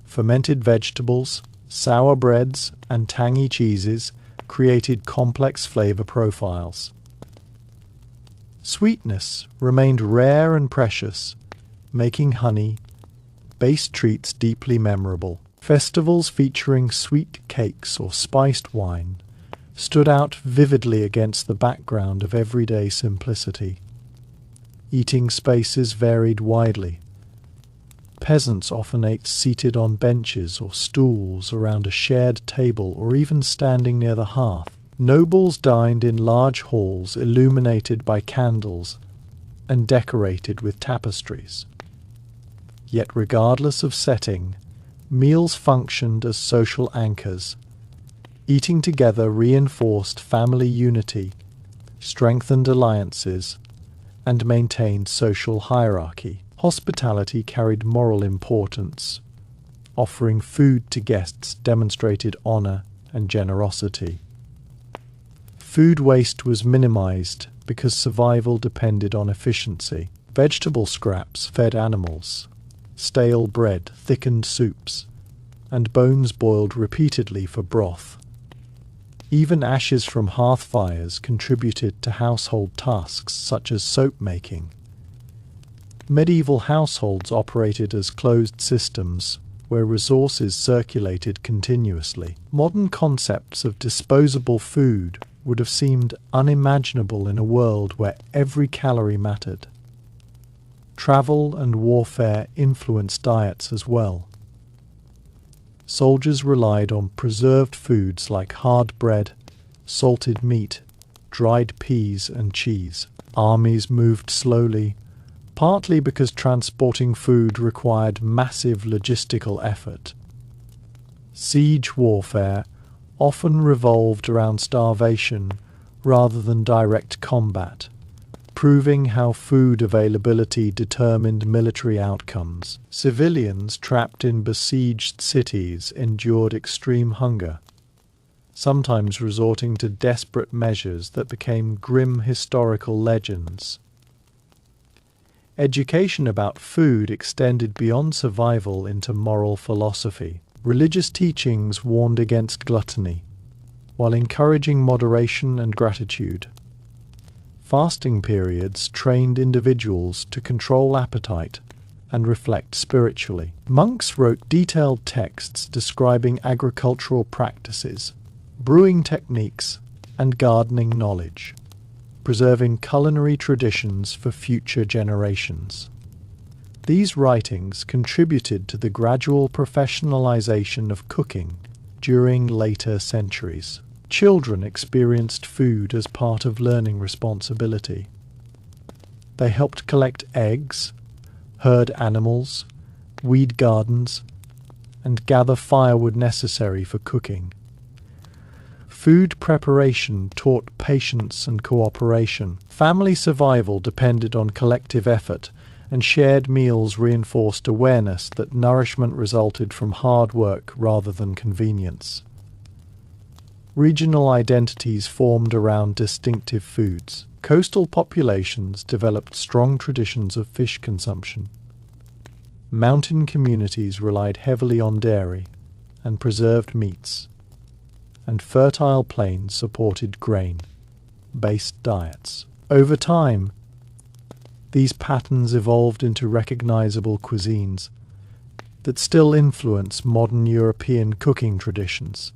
fermented vegetables, sour breads, and tangy cheeses created complex flavor profiles. Sweetness remained rare and precious, making honey-based treats deeply memorable. Festivals featuring sweet cakes or spiced wine stood out vividly against the background of everyday simplicity. Eating spaces varied widely. Peasants often ate seated on benches or stools around a shared table or even standing near the hearth. Nobles dined in large halls illuminated by candles and decorated with tapestries. Yet regardless of setting, meals functioned as social anchors. Eating together reinforced family unity, strengthened alliances, and maintained social hierarchy. Hospitality carried moral importance. Offering food to guests demonstrated honor and generosity. Food waste was minimized because survival depended on efficiency. Vegetable scraps fed animals. Stale bread thickened soups, and bones boiled repeatedly for broth. Even ashes from hearth fires contributed to household tasks such as soap making. Medieval households operated as closed systems where resources circulated continuously. Modern concepts of disposable food would have seemed unimaginable in a world where every calorie mattered. Travel and warfare influenced diets as well. Soldiers relied on preserved foods like hard bread, salted meat, dried peas, and cheese. Armies moved slowly, partly because transporting food required massive logistical effort. Siege warfare often revolved around starvation rather than direct combat, proving how food availability determined military outcomes. Civilians trapped in besieged cities endured extreme hunger, sometimes resorting to desperate measures that became grim historical legends. Education about food extended beyond survival into moral philosophy. Religious teachings warned against gluttony, while encouraging moderation and gratitude. Fasting periods trained individuals to control appetite and reflect spiritually. Monks wrote detailed texts describing agricultural practices, brewing techniques, and gardening knowledge, preserving culinary traditions for future generations. These writings contributed to the gradual professionalization of cooking during later centuries. Children experienced food as part of learning responsibility. They helped collect eggs, herd animals, weed gardens, and gather firewood necessary for cooking. Food preparation taught patience and cooperation. Family survival depended on collective effort, and shared meals reinforced awareness that nourishment resulted from hard work rather than convenience. Regional identities formed around distinctive foods. Coastal populations developed strong traditions of fish consumption. Mountain communities relied heavily on dairy and preserved meats, and fertile plains supported grain-based diets. Over time, these patterns evolved into recognizable cuisines that still influence modern European cooking traditions.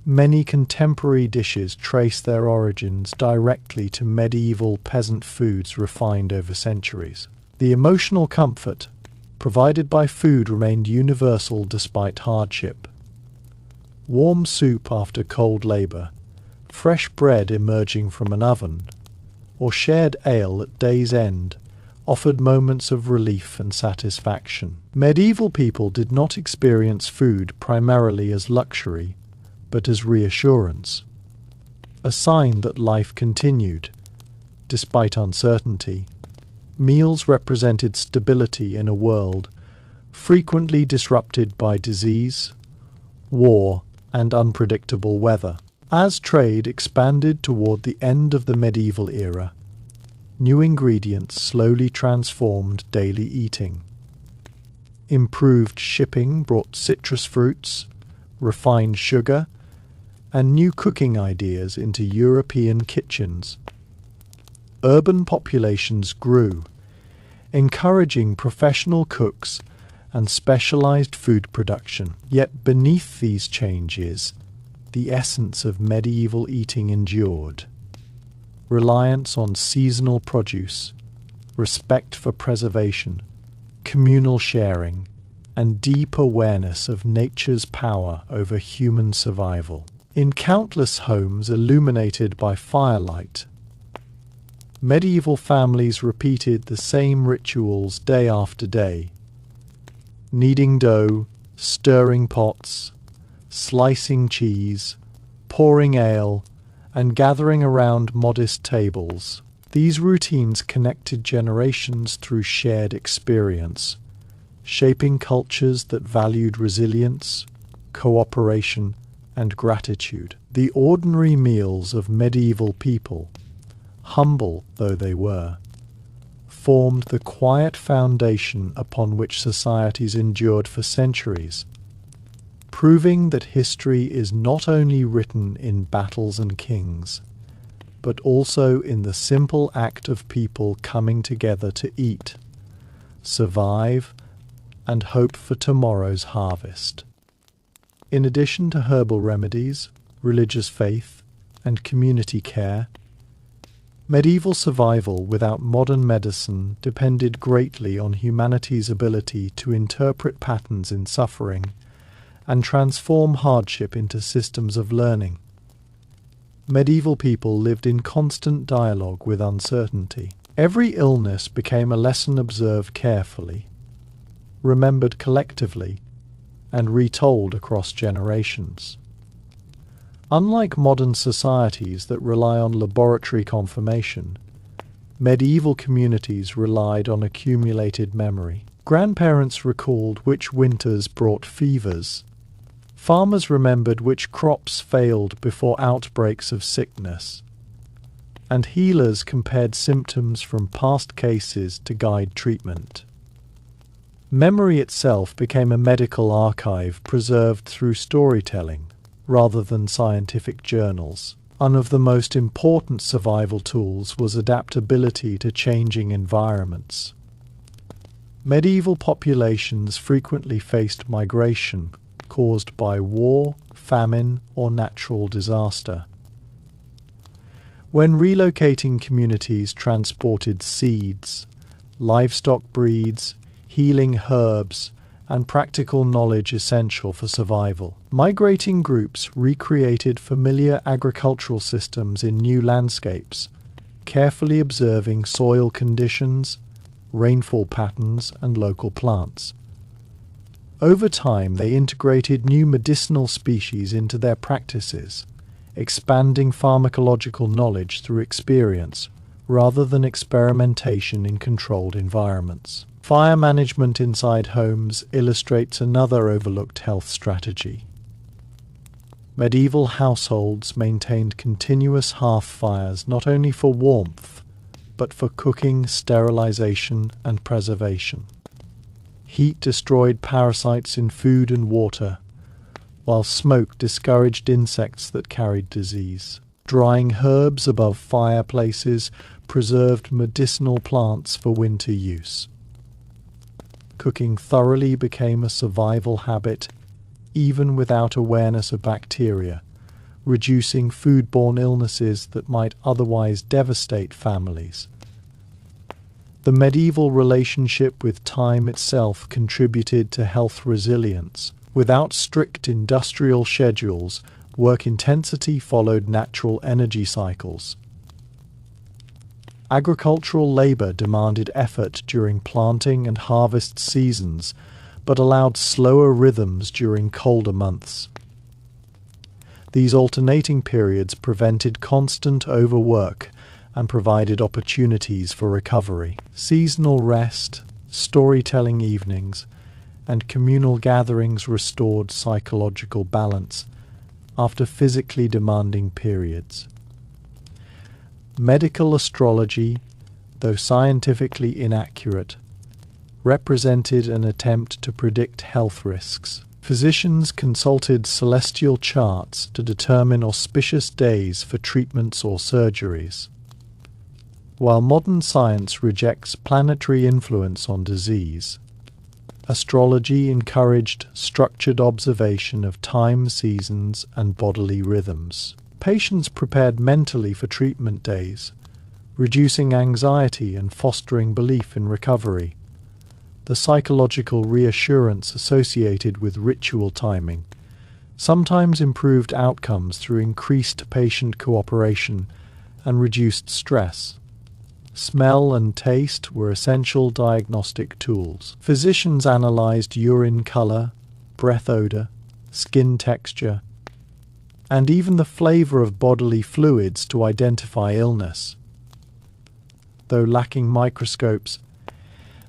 Many contemporary dishes trace their origins directly to medieval peasant foods refined over centuries. The emotional comfort provided by food remained universal despite hardship. Warm soup after cold labor, fresh bread emerging from an oven, or shared ale at day's end offered moments of relief and satisfaction. Medieval people did not experience food primarily as luxury, but as reassurance, a sign that life continued, despite uncertainty. Meals represented stability in a world frequently disrupted by disease, war, and unpredictable weather. As trade expanded toward the end of the medieval era, new ingredients slowly transformed daily eating. Improved shipping brought citrus fruits, refined sugar, and new cooking ideas into European kitchens. Urban populations grew, encouraging professional cooks and specialized food production. Yet beneath these changes, the essence of medieval eating endured. Reliance on seasonal produce, respect for preservation, communal sharing, and deep awareness of nature's power over human survival. In countless homes illuminated by firelight, medieval families repeated the same rituals day after day, kneading dough, stirring pots, slicing cheese, pouring ale, and gathering around modest tables. These routines connected generations through shared experience, shaping cultures that valued resilience, cooperation, and gratitude. The ordinary meals of medieval people, humble though they were, formed the quiet foundation upon which societies endured for centuries, proving that history is not only written in battles and kings, but also in the simple act of people coming together to eat, survive, and hope for tomorrow's harvest. In addition to herbal remedies, religious faith, and community care, medieval survival without modern medicine depended greatly on humanity's ability to interpret patterns in suffering and transform hardship into systems of learning. Medieval people lived in constant dialogue with uncertainty. Every illness became a lesson observed carefully, remembered collectively, and retold across generations. Unlike modern societies that rely on laboratory confirmation, medieval communities relied on accumulated memory. Grandparents recalled which winters brought fevers. Farmers remembered which crops failed before outbreaks of sickness. And healers compared symptoms from past cases to guide treatment. Memory itself became a medical archive preserved through storytelling, rather than scientific journals. One of the most important survival tools was adaptability to changing environments. Medieval populations frequently faced migration caused by war, famine, or natural disaster. When relocating, communities transported seeds, livestock breeds, healing herbs, and practical knowledge essential for survival. Migrating groups recreated familiar agricultural systems in new landscapes, carefully observing soil conditions, rainfall patterns, and local plants. Over time, they integrated new medicinal species into their practices, expanding pharmacological knowledge through experience rather than experimentation in controlled environments. Fire management inside homes illustrates another overlooked health strategy. Medieval households maintained continuous hearth fires not only for warmth, but for cooking, sterilization, and preservation. Heat destroyed parasites in food and water, while smoke discouraged insects that carried disease. Drying herbs above fireplaces preserved medicinal plants for winter use. Cooking thoroughly became a survival habit, even without awareness of bacteria, reducing foodborne illnesses that might otherwise devastate families. The medieval relationship with time itself contributed to health resilience. Without strict industrial schedules, work intensity followed natural energy cycles. Agricultural labor demanded effort during planting and harvest seasons, but allowed slower rhythms during colder months. These alternating periods prevented constant overwork and provided opportunities for recovery. Seasonal rest, storytelling evenings, and communal gatherings restored psychological balance after physically demanding periods. Medical astrology, though scientifically inaccurate, represented an attempt to predict health risks. Physicians consulted celestial charts to determine auspicious days for treatments or surgeries. While modern science rejects planetary influence on disease, astrology encouraged structured observation of time, seasons, and bodily rhythms. Patients prepared mentally for treatment days, reducing anxiety and fostering belief in recovery. The psychological reassurance associated with ritual timing sometimes improved outcomes through increased patient cooperation and reduced stress. Smell and taste were essential diagnostic tools. Physicians analyzed urine color, breath odor, skin texture, and even the flavor of bodily fluids to identify illness. Though lacking microscopes,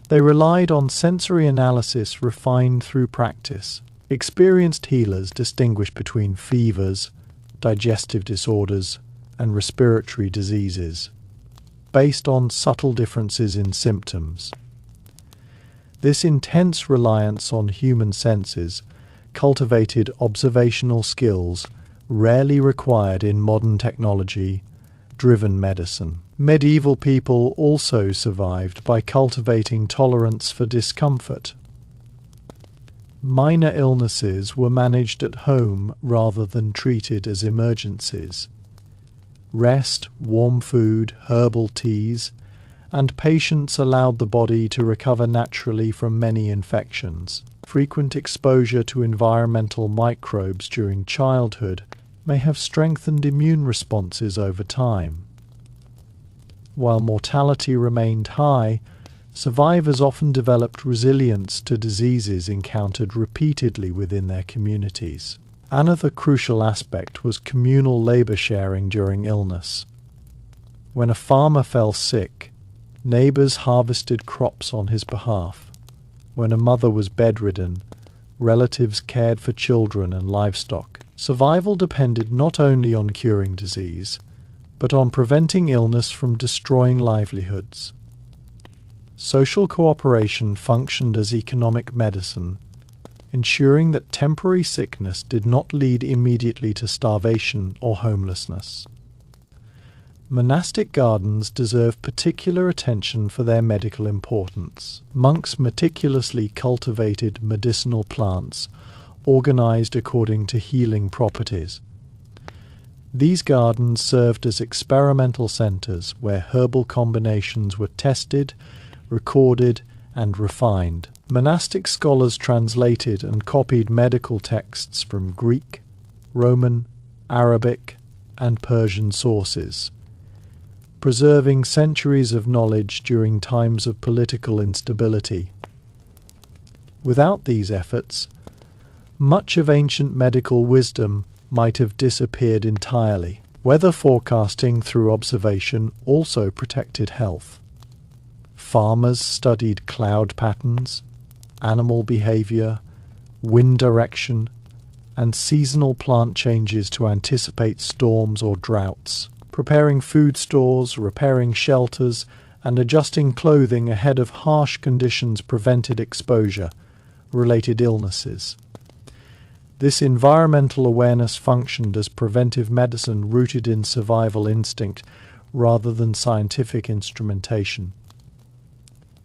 they relied on sensory analysis refined through practice. Experienced healers distinguished between fevers, digestive disorders, and respiratory diseases, based on subtle differences in symptoms. This intense reliance on human senses cultivated observational skills rarely required in modern technology-driven medicine. Medieval people also survived by cultivating tolerance for discomfort. Minor illnesses were managed at home rather than treated as emergencies. Rest, warm food, herbal teas, and patience allowed the body to recover naturally from many infections. Frequent exposure to environmental microbes during childhood may have strengthened immune responses over time. While mortality remained high, survivors often developed resilience to diseases encountered repeatedly within their communities. Another crucial aspect was communal labor sharing during illness. When a farmer fell sick, neighbors harvested crops on his behalf. When a mother was bedridden, relatives cared for children and livestock. Survival depended not only on curing disease, but on preventing illness from destroying livelihoods. Social cooperation functioned as economic medicine, ensuring that temporary sickness did not lead immediately to starvation or homelessness. Monastic gardens deserve particular attention for their medical importance. Monks meticulously cultivated medicinal plants, organized according to healing properties. These gardens served as experimental centers where herbal combinations were tested, recorded, and refined. Monastic scholars translated and copied medical texts from Greek, Roman, Arabic, and Persian sources, preserving centuries of knowledge during times of political instability. Without these efforts, much of ancient medical wisdom might have disappeared entirely. Weather forecasting through observation also protected health. Farmers studied cloud patterns, animal behavior, wind direction, and seasonal plant changes to anticipate storms or droughts. Preparing food stores, repairing shelters, and adjusting clothing ahead of harsh conditions prevented exposure-related illnesses. This environmental awareness functioned as preventive medicine rooted in survival instinct rather than scientific instrumentation.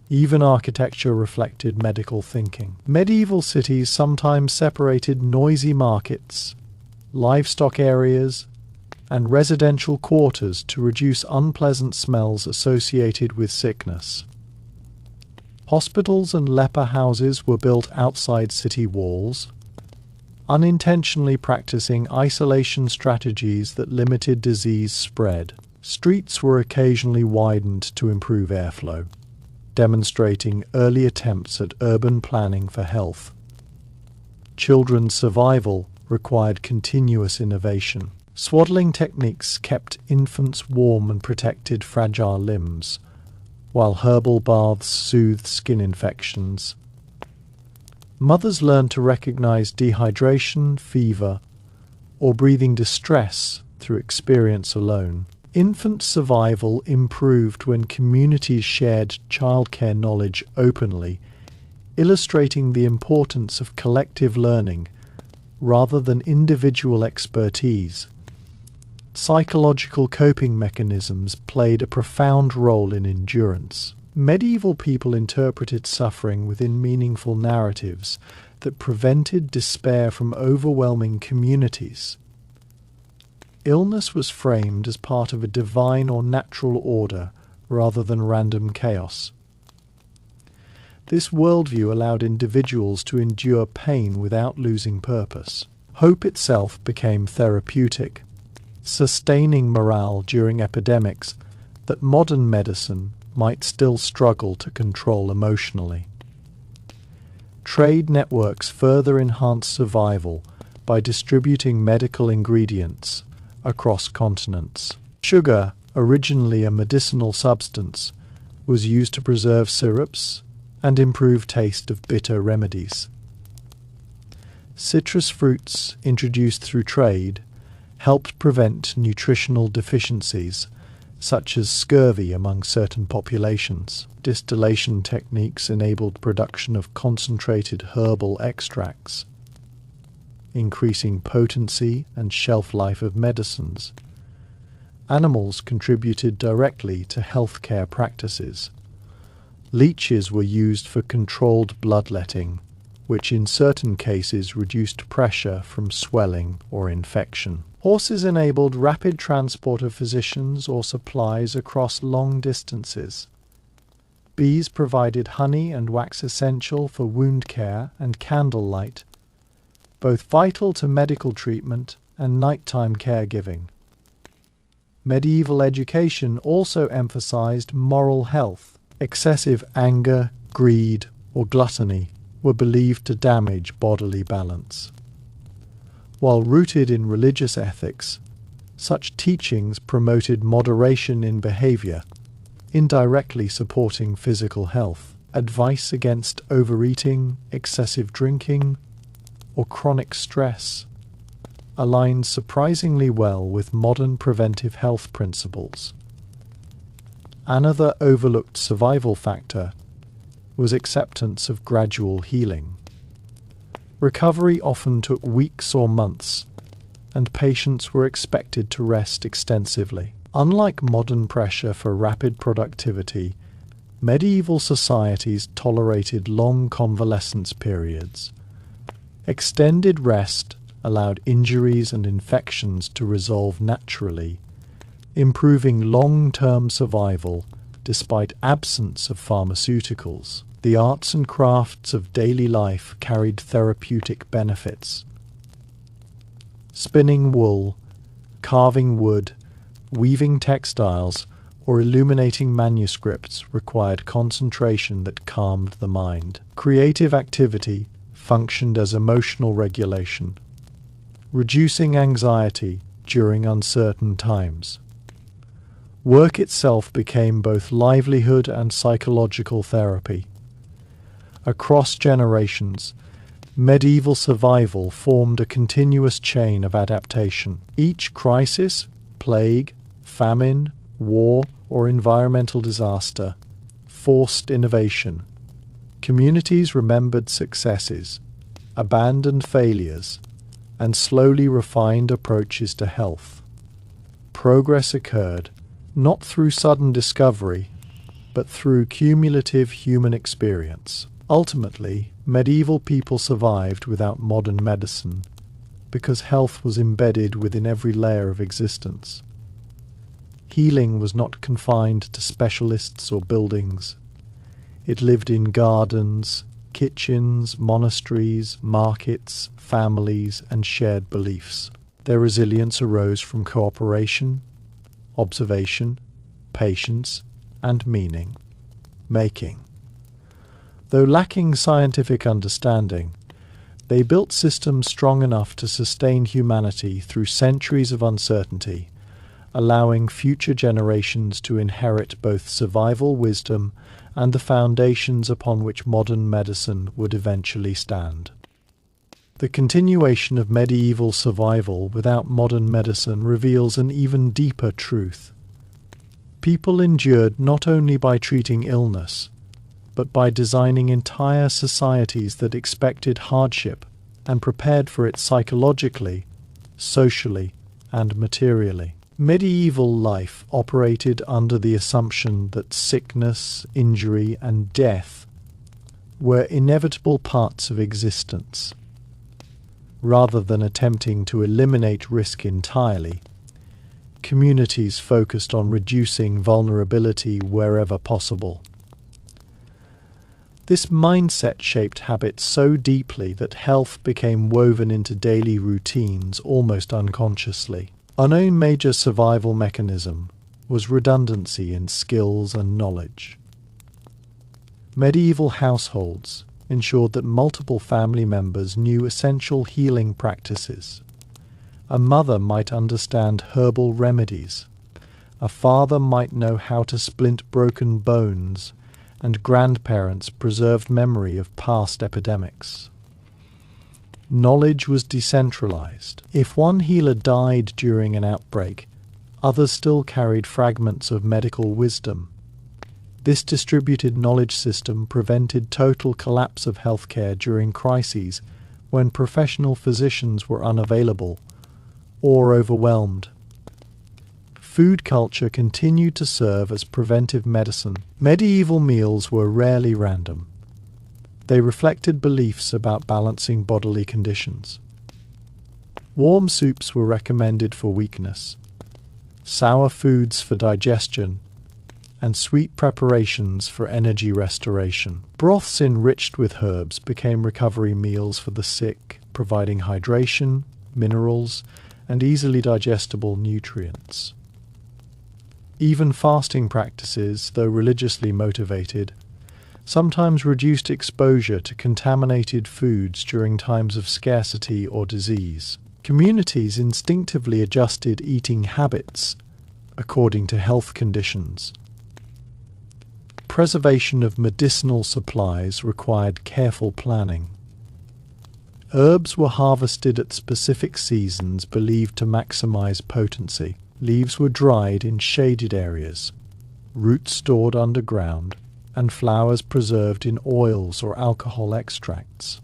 Even architecture reflected medical thinking. Medieval cities sometimes separated noisy markets, livestock areas, and residential quarters to reduce unpleasant smells associated with sickness. Hospitals and leper houses were built outside city walls, unintentionally practicing isolation strategies that limited disease spread. Streets were occasionally widened to improve airflow, demonstrating early attempts at urban planning for health. Children's survival required continuous innovation. Swaddling techniques kept infants warm and protected fragile limbs, while herbal baths soothed skin infections. Mothers learned to recognize dehydration, fever, or breathing distress through experience alone. Infant survival improved when communities shared childcare knowledge openly, illustrating the importance of collective learning rather than individual expertise. Psychological coping mechanisms played a profound role in endurance. Medieval people interpreted suffering within meaningful narratives that prevented despair from overwhelming communities. Illness was framed as part of a divine or natural order rather than random chaos. This worldview allowed individuals to endure pain without losing purpose. Hope itself became therapeutic, sustaining morale during epidemics that modern medicine might still struggle to control emotionally. Trade networks further enhanced survival by distributing medical ingredients across continents. Sugar, originally a medicinal substance, was used to preserve syrups and improve taste of bitter remedies. Citrus fruits introduced through trade helped prevent nutritional deficiencies such as scurvy among certain populations. Distillation techniques enabled production of concentrated herbal extracts, increasing potency and shelf life of medicines. Animals contributed directly to healthcare practices. Leeches were used for controlled bloodletting, which in certain cases reduced pressure from swelling or infection. Horses enabled rapid transport of physicians or supplies across long distances. Bees provided honey and wax essential for wound care and candlelight, both vital to medical treatment and nighttime caregiving. Medieval education also emphasized moral health. Excessive anger, greed, or gluttony were believed to damage bodily balance. While rooted in religious ethics, such teachings promoted moderation in behavior, indirectly supporting physical health. Advice against overeating, excessive drinking, or chronic stress aligns surprisingly well with modern preventive health principles. Another overlooked survival factor was acceptance of gradual healing. Recovery often took weeks or months, and patients were expected to rest extensively. Unlike modern pressure for rapid productivity, medieval societies tolerated long convalescence periods. Extended rest allowed injuries and infections to resolve naturally, improving long-term survival despite absence of pharmaceuticals. The arts and crafts of daily life carried therapeutic benefits. Spinning wool, carving wood, weaving textiles, or illuminating manuscripts required concentration that calmed the mind. Creative activity functioned as emotional regulation, reducing anxiety during uncertain times. Work itself became both livelihood and psychological therapy. Across generations, medieval survival formed a continuous chain of adaptation. Each crisis, plague, famine, war, or environmental disaster forced innovation. Communities remembered successes, abandoned failures, and slowly refined approaches to health. Progress occurred not through sudden discovery, but through cumulative human experience. Ultimately, medieval people survived without modern medicine because health was embedded within every layer of existence. Healing was not confined to specialists or buildings. It lived in gardens, kitchens, monasteries, markets, families, and shared beliefs. Their resilience arose from cooperation, observation, patience, and meaning making. Though lacking scientific understanding, they built systems strong enough to sustain humanity through centuries of uncertainty, allowing future generations to inherit both survival wisdom and the foundations upon which modern medicine would eventually stand. The continuation of medieval survival without modern medicine reveals an even deeper truth. People endured not only by treating illness, but by designing entire societies that expected hardship and prepared for it psychologically, socially, and materially. Medieval life operated under the assumption that sickness, injury, and death were inevitable parts of existence. Rather than attempting to eliminate risk entirely, communities focused on reducing vulnerability wherever possible. This mindset shaped habits so deeply that health became woven into daily routines almost unconsciously. A major survival mechanism was redundancy in skills and knowledge. Medieval households ensured that multiple family members knew essential healing practices. A mother might understand herbal remedies, a father might know how to splint broken bones, and grandparents preserved memory of past epidemics. Knowledge was decentralized. If one healer died during an outbreak, others still carried fragments of medical wisdom. This distributed knowledge system prevented total collapse of healthcare during crises when professional physicians were unavailable or overwhelmed. Food culture continued to serve as preventive medicine. Medieval meals were rarely random. They reflected beliefs about balancing bodily conditions. Warm soups were recommended for weakness, sour foods for digestion, and sweet preparations for energy restoration. Broths enriched with herbs became recovery meals for the sick, providing hydration, minerals, and easily digestible nutrients. Even fasting practices, though religiously motivated, sometimes reduced exposure to contaminated foods during times of scarcity or disease. Communities instinctively adjusted eating habits according to health conditions. Preservation of medicinal supplies required careful planning. Herbs were harvested at specific seasons believed to maximize potency. Leaves were dried in shaded areas, roots stored underground, and flowers preserved in oils or alcohol extracts.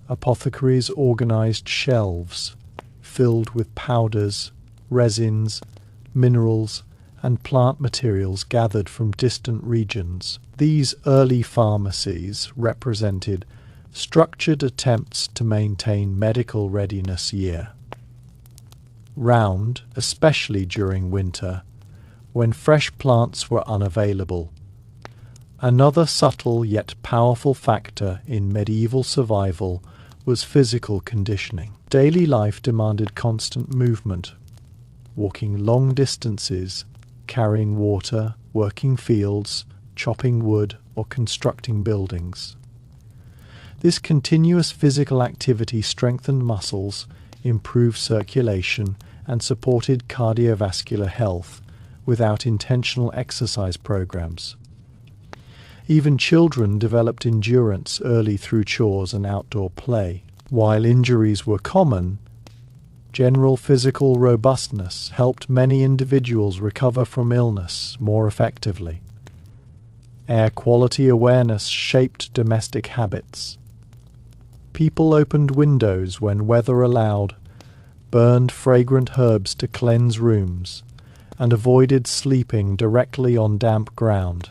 Apothecaries organized shelves filled with powders, resins, minerals, and plant materials gathered from distant regions. These early pharmacies represented structured attempts to maintain medical readiness year round, especially during winter, when fresh plants were unavailable. Another subtle yet powerful factor in medieval survival was physical conditioning. Daily life demanded constant movement, walking long distances, carrying water, working fields, chopping wood, or constructing buildings. This continuous physical activity strengthened muscles, improved circulation, and supported cardiovascular health without intentional exercise programs. Even children developed endurance early through chores and outdoor play. While injuries were common, general physical robustness helped many individuals recover from illness more effectively. Air quality awareness shaped domestic habits. People opened windows when weather allowed, burned fragrant herbs to cleanse rooms, and avoided sleeping directly on damp ground.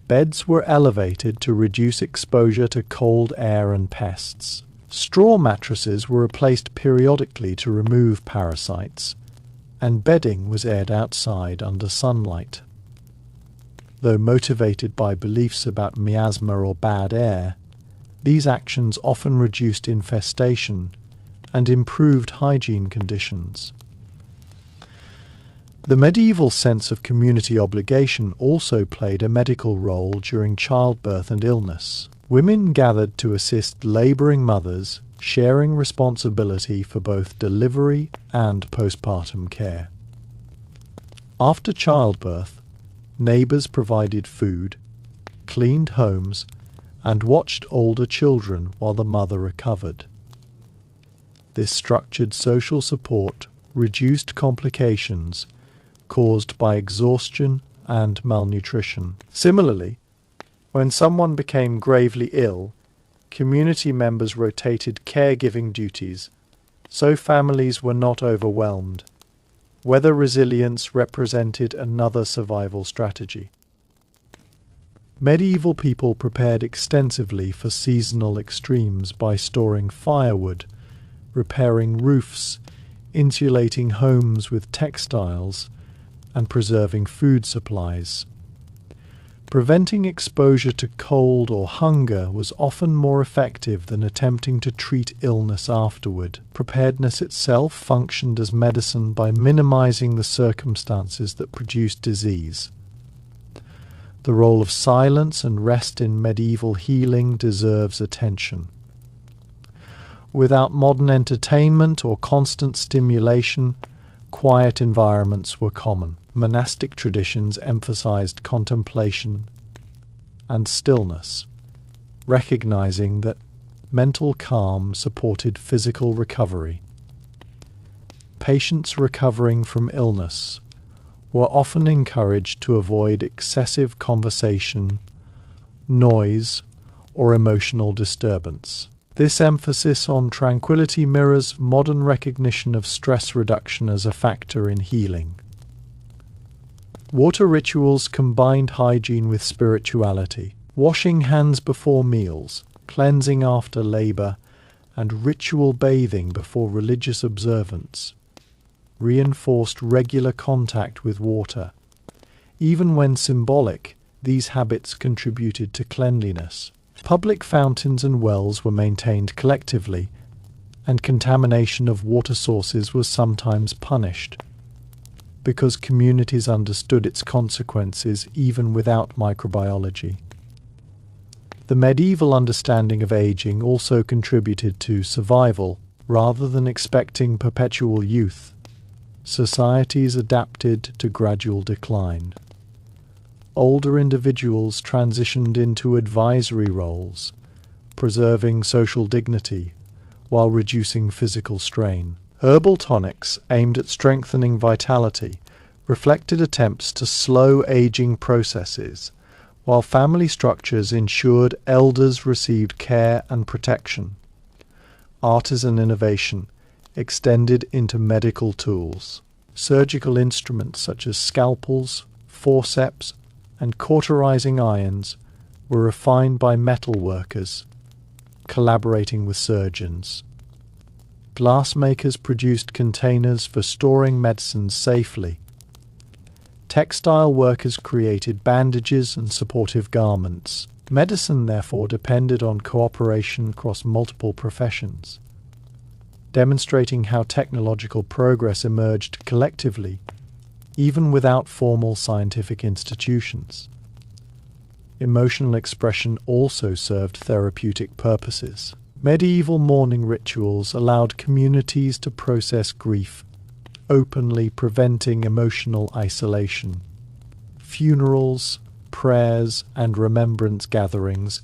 Beds were elevated to reduce exposure to cold air and pests. Straw mattresses were replaced periodically to remove parasites, and bedding was aired outside under sunlight. Though motivated by beliefs about miasma or bad air, these actions often reduced infestation and improved hygiene conditions. The medieval sense of community obligation also played a medical role during childbirth and illness. Women gathered to assist labouring mothers, sharing responsibility for both delivery and postpartum care. After childbirth, neighbours provided food, cleaned homes, and watched older children while the mother recovered. This structured social support reduced complications caused by exhaustion and malnutrition. Similarly, when someone became gravely ill, community members rotated caregiving duties, so families were not overwhelmed. Weather resilience represented another survival strategy. Medieval people prepared extensively for seasonal extremes by storing firewood, repairing roofs, insulating homes with textiles, and preserving food supplies. Preventing exposure to cold or hunger was often more effective than attempting to treat illness afterward. Preparedness itself functioned as medicine by minimizing the circumstances that produced disease. The role of silence and rest in medieval healing deserves attention. Without modern entertainment or constant stimulation, quiet environments were common. Monastic traditions emphasized contemplation and stillness, recognizing that mental calm supported physical recovery. Patients recovering from illness were often encouraged to avoid excessive conversation, noise, or emotional disturbance. This emphasis on tranquility mirrors modern recognition of stress reduction as a factor in healing. Water rituals combined hygiene with spirituality. Washing hands before meals, cleansing after labor, and ritual bathing before religious observance reinforced regular contact with water. Even when symbolic, these habits contributed to cleanliness. Public fountains and wells were maintained collectively, and contamination of water sources was sometimes punished, because communities understood its consequences even without microbiology. The medieval understanding of aging also contributed to survival. Rather than expecting perpetual youth, societies adapted to gradual decline. Older individuals transitioned into advisory roles, preserving social dignity while reducing physical strain. Herbal tonics aimed at strengthening vitality reflected attempts to slow aging processes, while family structures ensured elders received care and protection. Artisan innovation extended into medical tools. Surgical instruments such as scalpels, forceps, and cauterizing irons were refined by metal workers, collaborating with surgeons. Glassmakers produced containers for storing medicines safely. Textile workers created bandages and supportive garments. Medicine, therefore, depended on cooperation across multiple professions, demonstrating how technological progress emerged collectively, even without formal scientific institutions. Emotional expression also served therapeutic purposes. Medieval mourning rituals allowed communities to process grief, openly preventing emotional isolation. Funerals, prayers, and remembrance gatherings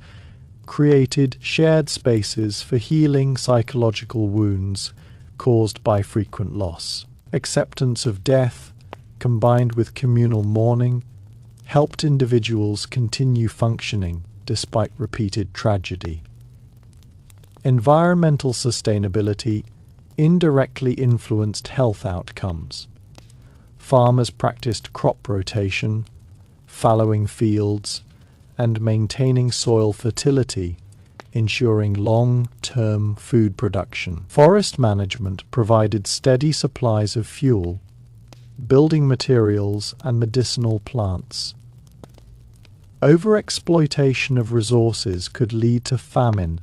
created shared spaces for healing psychological wounds caused by frequent loss. Acceptance of death, combined with communal mourning, helped individuals continue functioning despite repeated tragedy. Environmental sustainability indirectly influenced health outcomes. Farmers practiced crop rotation, fallowing fields, and maintaining soil fertility, ensuring long-term food production. Forest management provided steady supplies of fuel, building materials, and medicinal plants. Overexploitation of resources could lead to famine,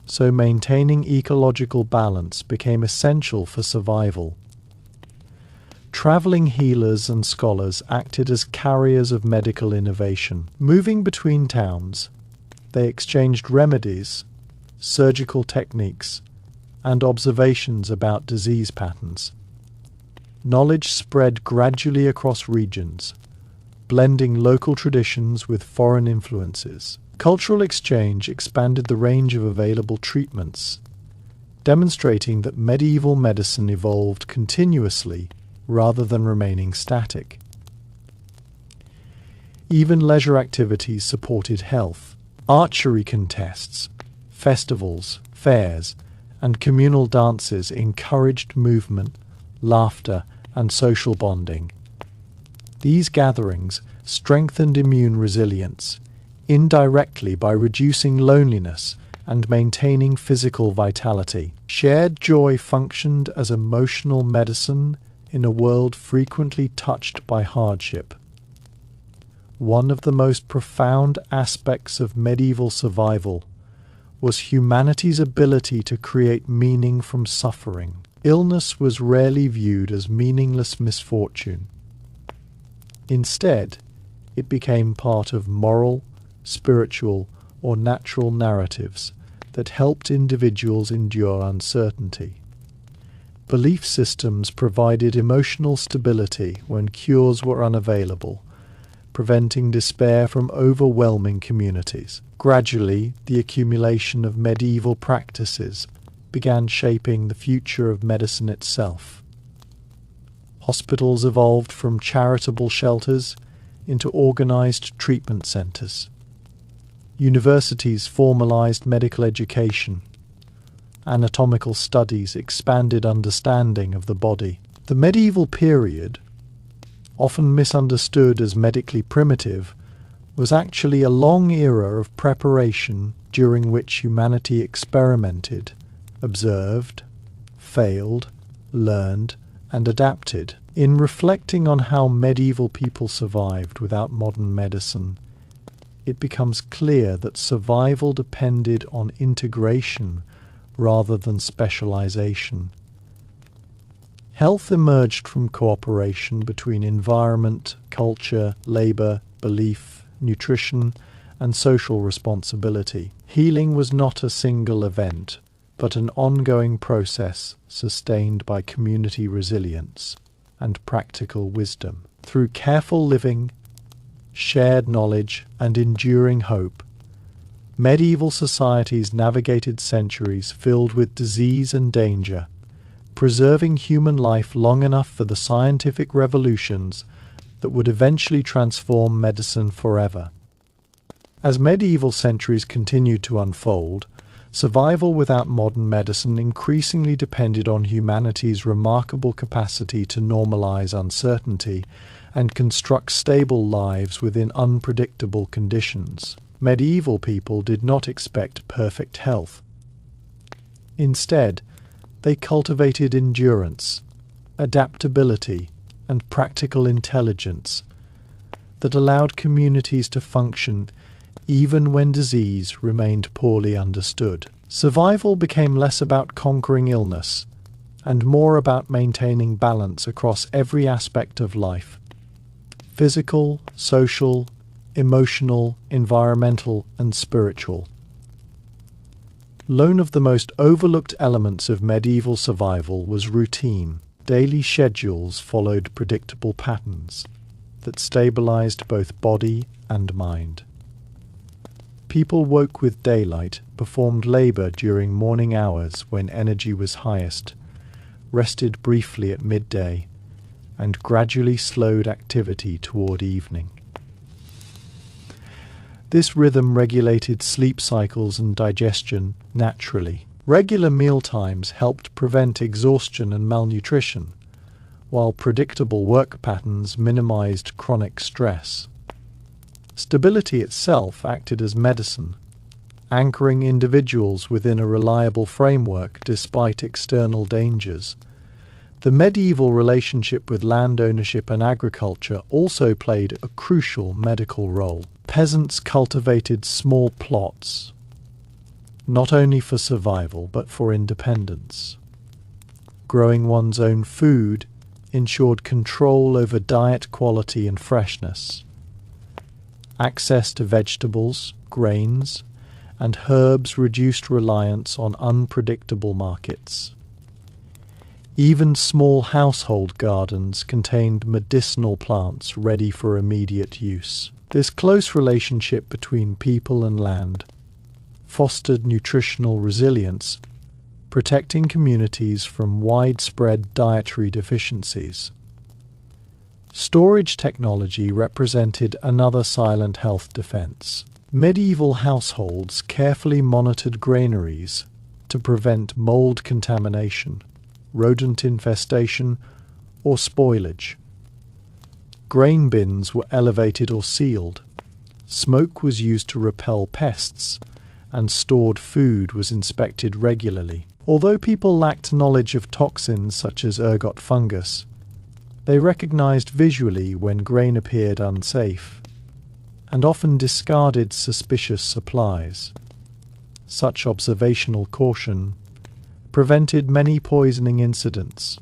so maintaining ecological balance became essential for survival. Traveling healers and scholars acted as carriers of medical innovation. Moving between towns, they exchanged remedies, surgical techniques, and observations about disease patterns. Knowledge spread gradually across regions, blending local traditions with foreign influences. Cultural exchange expanded the range of available treatments, demonstrating that medieval medicine evolved continuously rather than remaining static. Even leisure activities supported health. Archery contests, festivals, fairs, and communal dances encouraged movement, laughter, and social bonding. These gatherings strengthened immune resilience, indirectly by reducing loneliness and maintaining physical vitality. Shared joy functioned as emotional medicine in a world frequently touched by hardship. One of the most profound aspects of medieval survival was humanity's ability to create meaning from suffering. Illness was rarely viewed as meaningless misfortune. Instead, it became part of moral, spiritual, or natural narratives that helped individuals endure uncertainty. Belief systems provided emotional stability when cures were unavailable, preventing despair from overwhelming communities. Gradually, the accumulation of medieval practices began shaping the future of medicine itself. Hospitals evolved from charitable shelters into organized treatment centers. Universities formalized medical education. Anatomical studies expanded understanding of the body. The medieval period, often misunderstood as medically primitive, was actually a long era of preparation during which humanity experimented, observed, failed, learned, and adapted. In reflecting on how medieval people survived without modern medicine, it becomes clear that survival depended on integration rather than specialization. Health emerged from cooperation between environment, culture, labor, belief, nutrition, and social responsibility. Healing was not a single event, but an ongoing process sustained by community resilience and practical wisdom. Through careful living, shared knowledge, and enduring hope, medieval societies navigated centuries filled with disease and danger, preserving human life long enough for the scientific revolutions that would eventually transform medicine forever. As medieval centuries continued to unfold, survival without modern medicine increasingly depended on humanity's remarkable capacity to normalize uncertainty and construct stable lives within unpredictable conditions. Medieval people did not expect perfect health. Instead, they cultivated endurance, adaptability, and practical intelligence that allowed communities to function even when disease remained poorly understood. Survival became less about conquering illness and more about maintaining balance across every aspect of life: physical, social, emotional, environmental, and spiritual. One of the most overlooked elements of medieval survival was routine. Daily schedules followed predictable patterns that stabilized both body and mind. People woke with daylight, performed labor during morning hours when energy was highest, rested briefly at midday, and gradually slowed activity toward evening. This rhythm regulated sleep cycles and digestion naturally. Regular mealtimes helped prevent exhaustion and malnutrition, while predictable work patterns minimized chronic stress. Stability itself acted as medicine, anchoring individuals within a reliable framework despite external dangers. The medieval relationship with land ownership and agriculture also played a crucial medical role. Peasants cultivated small plots, not only for survival but for independence. Growing one's own food ensured control over diet quality and freshness. Access to vegetables, grains, and herbs reduced reliance on unpredictable markets. Even small household gardens contained medicinal plants ready for immediate use. This close relationship between people and land fostered nutritional resilience, protecting communities from widespread dietary deficiencies. Storage technology represented another silent health defense. Medieval households carefully monitored granaries to prevent mold contamination, rodent infestation, or spoilage. Grain bins were elevated or sealed. Smoke was used to repel pests, and stored food was inspected regularly. Although people lacked knowledge of toxins such as ergot fungus, they recognized visually when grain appeared unsafe, and often discarded suspicious supplies. Such observational caution prevented many poisoning incidents.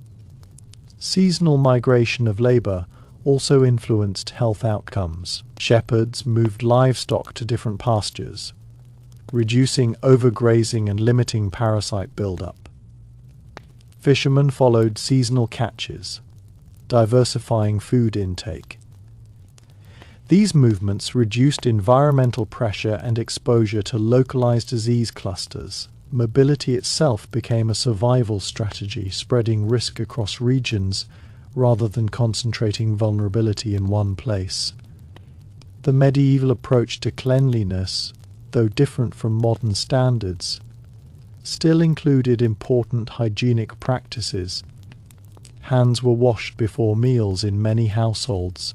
Seasonal migration of labor also influenced health outcomes. Shepherds moved livestock to different pastures, reducing overgrazing and limiting parasite buildup. Fishermen followed seasonal catches, diversifying food intake. These movements reduced environmental pressure and exposure to localized disease clusters. Mobility itself became a survival strategy, spreading risk across regions rather than concentrating vulnerability in one place. The medieval approach to cleanliness, though different from modern standards, still included important hygienic practices. Hands were washed before meals in many households,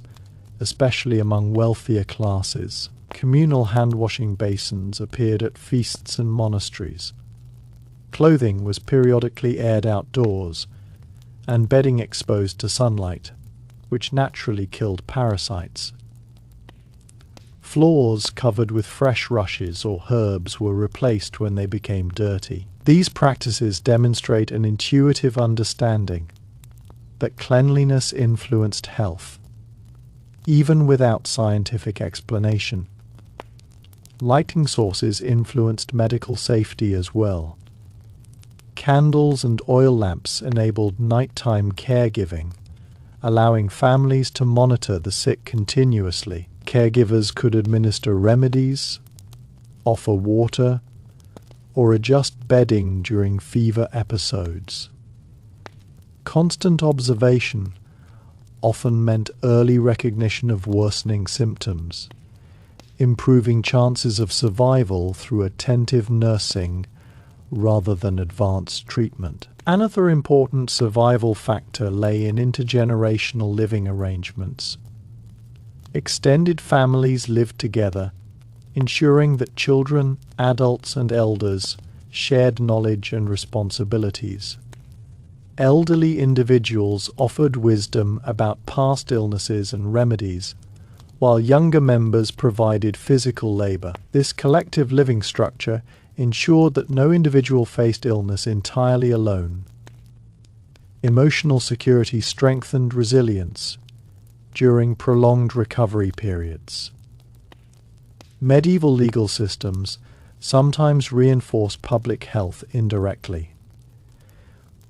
especially among wealthier classes. Communal hand-washing basins appeared at feasts and monasteries. Clothing was periodically aired outdoors, and bedding exposed to sunlight, which naturally killed parasites. Floors covered with fresh rushes or herbs were replaced when they became dirty. These practices demonstrate an intuitive understanding that cleanliness influenced health, even without scientific explanation. Lighting sources influenced medical safety as well. Candles and oil lamps enabled nighttime caregiving, allowing families to monitor the sick continuously. Caregivers could administer remedies, offer water, or adjust bedding during fever episodes. Constant observation often meant early recognition of worsening symptoms, improving chances of survival through attentive nursing rather than advanced treatment. Another important survival factor lay in intergenerational living arrangements. Extended families lived together, ensuring that children, adults, and elders shared knowledge and responsibilities. Elderly individuals offered wisdom about past illnesses and remedies, while younger members provided physical labor. This collective living structure ensured that no individual faced illness entirely alone. Emotional security strengthened resilience during prolonged recovery periods. Medieval legal systems sometimes reinforced public health indirectly.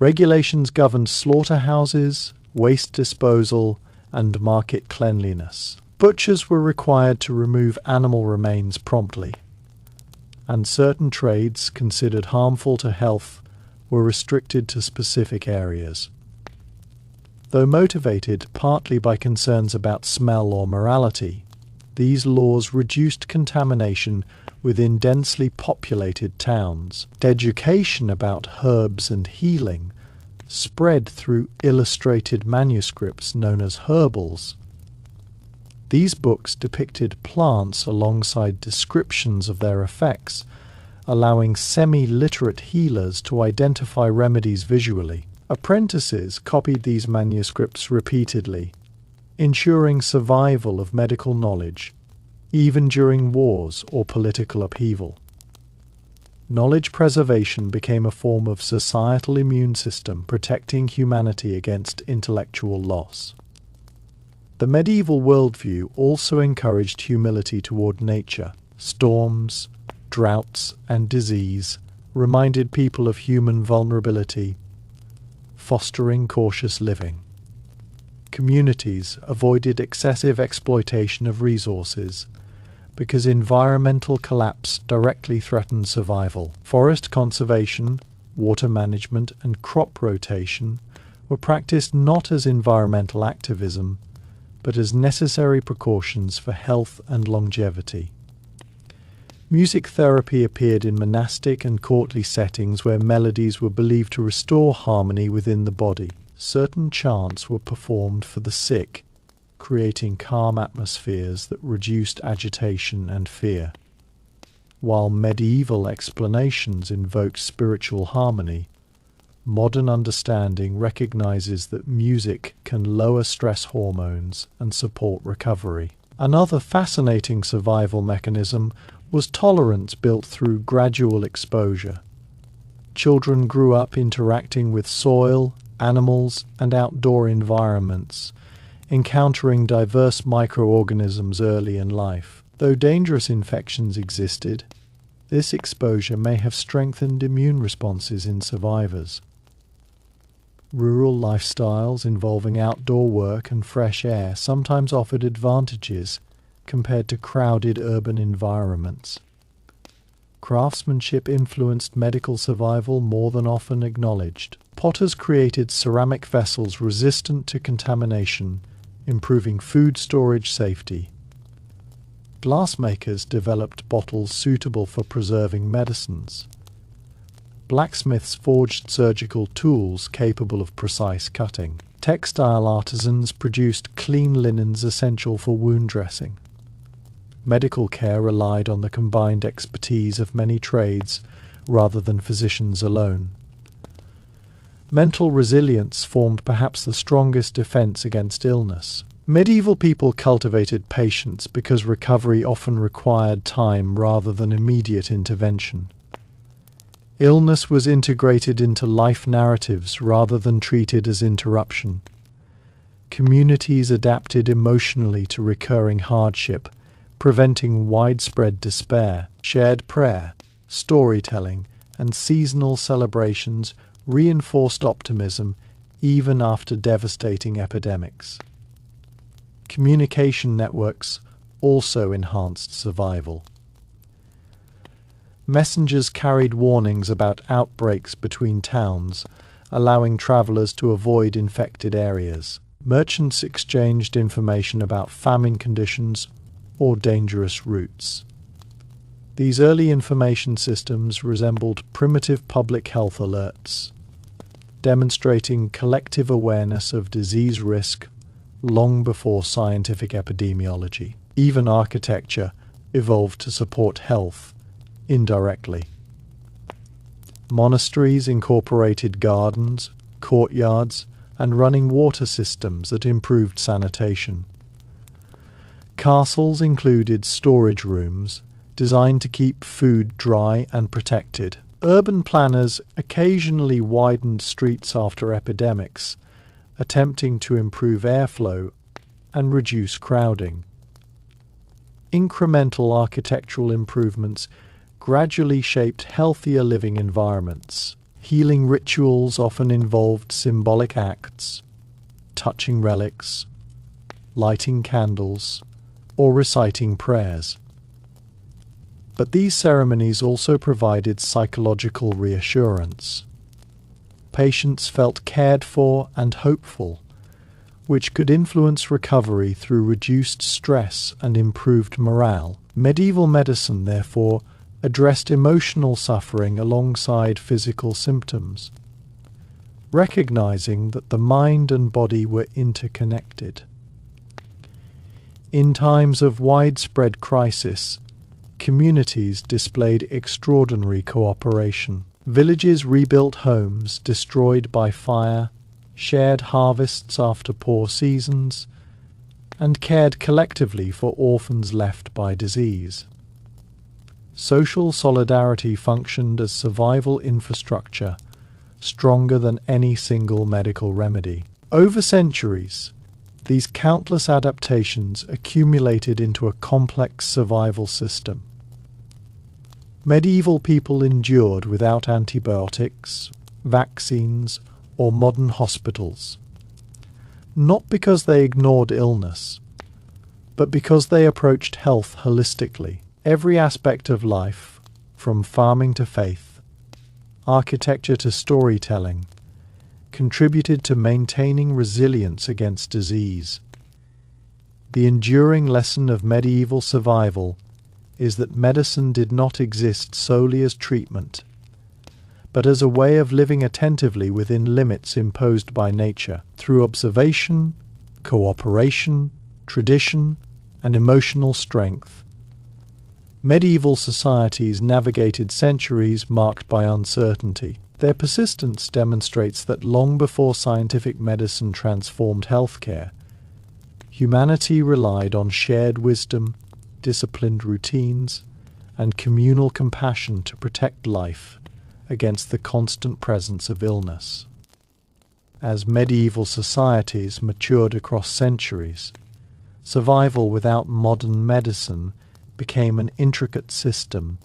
Regulations governed slaughterhouses, waste disposal, and market cleanliness. Butchers were required to remove animal remains promptly, and certain trades considered harmful to health were restricted to specific areas. Though motivated partly by concerns about smell or morality, these laws reduced contamination within densely populated towns. Education about herbs and healing spread through illustrated manuscripts known as herbals. These books depicted plants alongside descriptions of their effects, allowing semi-literate healers to identify remedies visually. Apprentices copied these manuscripts repeatedly, ensuring survival of medical knowledge, even during wars or political upheaval. Knowledge preservation became a form of societal immune system, protecting humanity against intellectual loss. The medieval worldview also encouraged humility toward nature. Storms, droughts, and disease reminded people of human vulnerability, fostering cautious living. Communities avoided excessive exploitation of resources because environmental collapse directly threatened survival. Forest conservation, water management, and crop rotation were practiced not as environmental activism, but as necessary precautions for health and longevity. Music therapy appeared in monastic and courtly settings where melodies were believed to restore harmony within the body. certain chants were performed for the sick, creating calm atmospheres that reduced agitation and fear. While medieval explanations invoked spiritual harmony, modern understanding recognizes that music can lower stress hormones and support recovery. Another fascinating survival mechanism was tolerance built through gradual exposure. Children grew up interacting with soil, animals, and outdoor environments, encountering diverse microorganisms early in life. Though dangerous infections existed, this exposure may have strengthened immune responses in survivors. Rural lifestyles involving outdoor work and fresh air sometimes offered advantages compared to crowded urban environments. Craftsmanship influenced medical survival more than often acknowledged. Potters created ceramic vessels resistant to contamination, improving food storage safety. Glassmakers developed bottles suitable for preserving medicines. Blacksmiths forged surgical tools capable of precise cutting. Textile artisans produced clean linens essential for wound dressing. Medical care relied on the combined expertise of many trades rather than physicians alone. Mental resilience formed perhaps the strongest defense against illness. Medieval people cultivated patience because recovery often required time rather than immediate intervention. Illness was integrated into life narratives rather than treated as interruption. Communities adapted emotionally to recurring hardship, preventing widespread despair. Shared prayer, storytelling, and seasonal celebrations reinforced optimism even after devastating epidemics. Communication networks also enhanced survival. Messengers carried warnings about outbreaks between towns, allowing travelers to avoid infected areas. Merchants exchanged information about famine conditions or dangerous routes. These early information systems resembled primitive public health alerts, demonstrating collective awareness of disease risk long before scientific epidemiology. Even architecture evolved to support health indirectly. Monasteries incorporated gardens, courtyards, and running water systems that improved sanitation. Castles included storage rooms designed to keep food dry and protected. Urban planners occasionally widened streets after epidemics, attempting to improve airflow and reduce crowding. Incremental architectural improvements gradually shaped healthier living environments. Healing rituals often involved symbolic acts, touching relics, lighting candles, or reciting prayers. But these ceremonies also provided psychological reassurance. Patients felt cared for and hopeful, which could influence recovery through reduced stress and improved morale. Medieval medicine, therefore, addressed emotional suffering alongside physical symptoms, recognizing that the mind and body were interconnected. In times of widespread crisis, communities displayed extraordinary cooperation. Villages rebuilt homes destroyed by fire, shared harvests after poor seasons, and cared collectively for orphans left by disease. Social solidarity functioned as survival infrastructure, stronger than any single medical remedy. Over centuries, these countless adaptations accumulated into a complex survival system. Medieval people endured without antibiotics, vaccines, or modern hospitals, not because they ignored illness, but because they approached health holistically. Every aspect of life, from farming to faith, architecture to storytelling, contributed to maintaining resilience against disease. The enduring lesson of medieval survival is that medicine did not exist solely as treatment, but as a way of living attentively within limits imposed by nature, through observation, cooperation, tradition, and emotional strength. Medieval societies navigated centuries marked by uncertainty. Their persistence demonstrates that long before scientific medicine transformed healthcare, humanity relied on shared wisdom, disciplined routines, and communal compassion to protect life against the constant presence of illness. As medieval societies matured across centuries, survival without modern medicine became an intricate system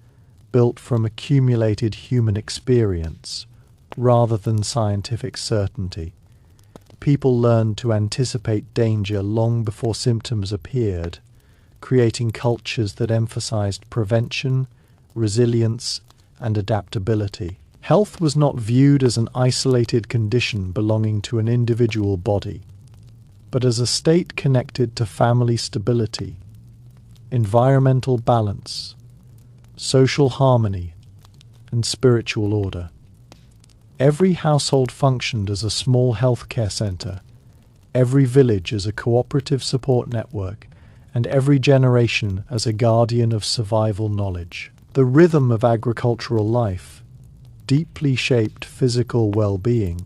built from accumulated human experience rather than scientific certainty. People learned to anticipate danger long before symptoms appeared, creating cultures that emphasized prevention, resilience, and adaptability. Health was not viewed as an isolated condition belonging to an individual body, but as a state connected to family stability, environmental balance, social harmony, and spiritual order. Every household functioned as a small healthcare center, every village as a cooperative support network, and every generation as a guardian of survival knowledge. The rhythm of agricultural life deeply shaped physical well-being.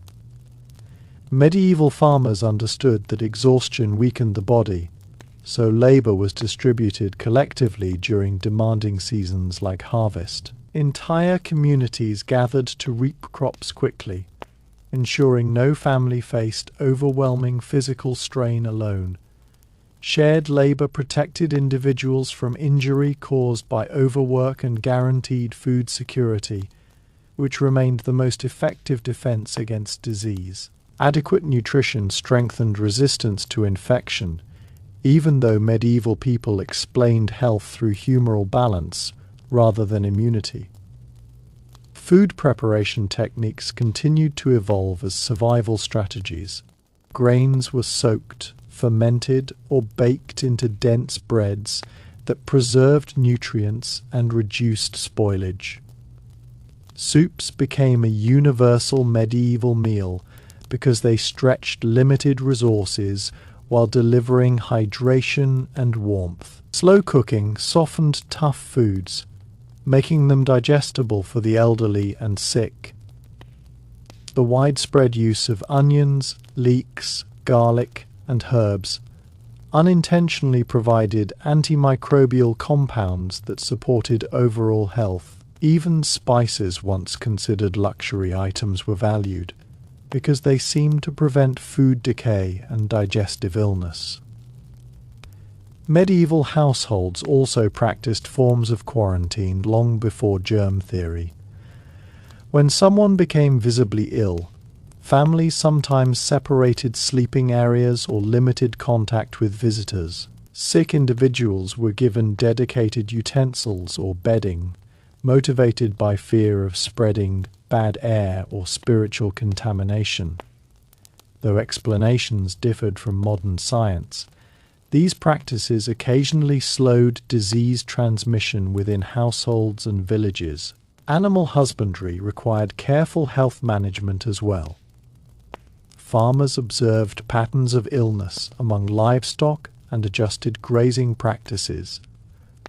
Medieval farmers understood that exhaustion weakened the body, so labor was distributed collectively during demanding seasons like harvest. Entire communities gathered to reap crops quickly, ensuring no family faced overwhelming physical strain alone. Shared labor protected individuals from injury caused by overwork and guaranteed food security, which remained the most effective defense against disease. Adequate nutrition strengthened resistance to infection, even though medieval people explained health through humoral balance rather than immunity. Food preparation techniques continued to evolve as survival strategies. Grains were soaked, fermented, or baked into dense breads that preserved nutrients and reduced spoilage. Soups became a universal medieval meal because they stretched limited resources while delivering hydration and warmth. Slow cooking softened tough foods, making them digestible for the elderly and sick. The widespread use of onions, leeks, garlic, and herbs unintentionally provided antimicrobial compounds that supported overall health. Even spices, once considered luxury items, were valued because they seemed to prevent food decay and digestive illness. Medieval households also practiced forms of quarantine long before germ theory. When someone became visibly ill, families sometimes separated sleeping areas or limited contact with visitors. Sick individuals were given dedicated utensils or bedding, motivated by fear of spreading bad air or spiritual contamination. Though explanations differed from modern science, these practices occasionally slowed disease transmission within households and villages. Animal husbandry required careful health management as well. Farmers observed patterns of illness among livestock and adjusted grazing practices,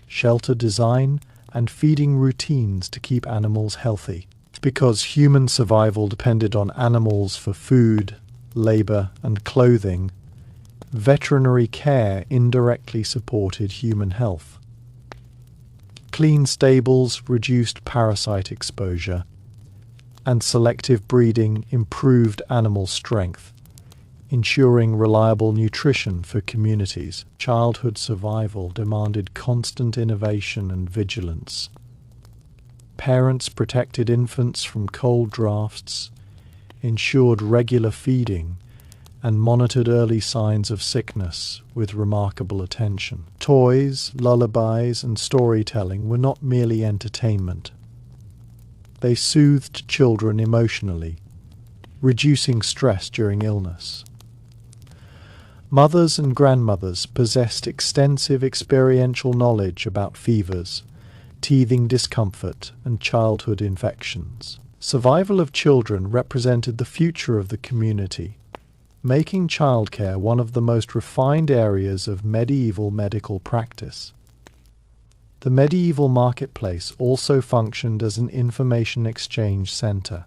shelter design, and feeding routines to keep animals healthy. Because human survival depended on animals for food, labor, and clothing, veterinary care indirectly supported human health. Clean stables reduced parasite exposure, and selective breeding improved animal strength, ensuring reliable nutrition for communities. Childhood survival demanded constant innovation and vigilance. Parents protected infants from cold drafts, ensured regular feeding, and monitored early signs of sickness with remarkable attention. Toys, lullabies, and storytelling were not merely entertainment. They soothed children emotionally, reducing stress during illness. Mothers and grandmothers possessed extensive experiential knowledge about fevers, teething discomfort, and childhood infections. Survival of children represented the future of the community, making childcare one of the most refined areas of medieval medical practice. The medieval marketplace also functioned as an information exchange center.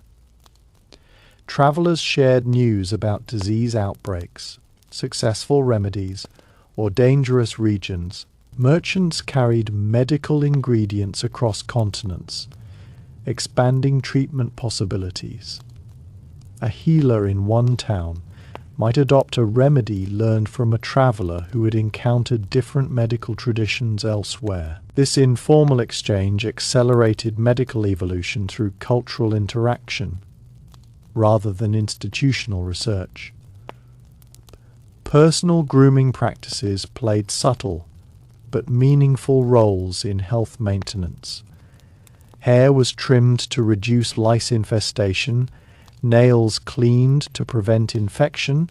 Travelers shared news about disease outbreaks, successful remedies, or dangerous regions. Merchants carried medical ingredients across continents, expanding treatment possibilities. A healer in one town might adopt a remedy learned from a traveler who had encountered different medical traditions elsewhere. This informal exchange accelerated medical evolution through cultural interaction, rather than institutional research. Personal grooming practices played subtle but meaningful roles in health maintenance. Hair was trimmed to reduce lice infestation, nails cleaned to prevent infection,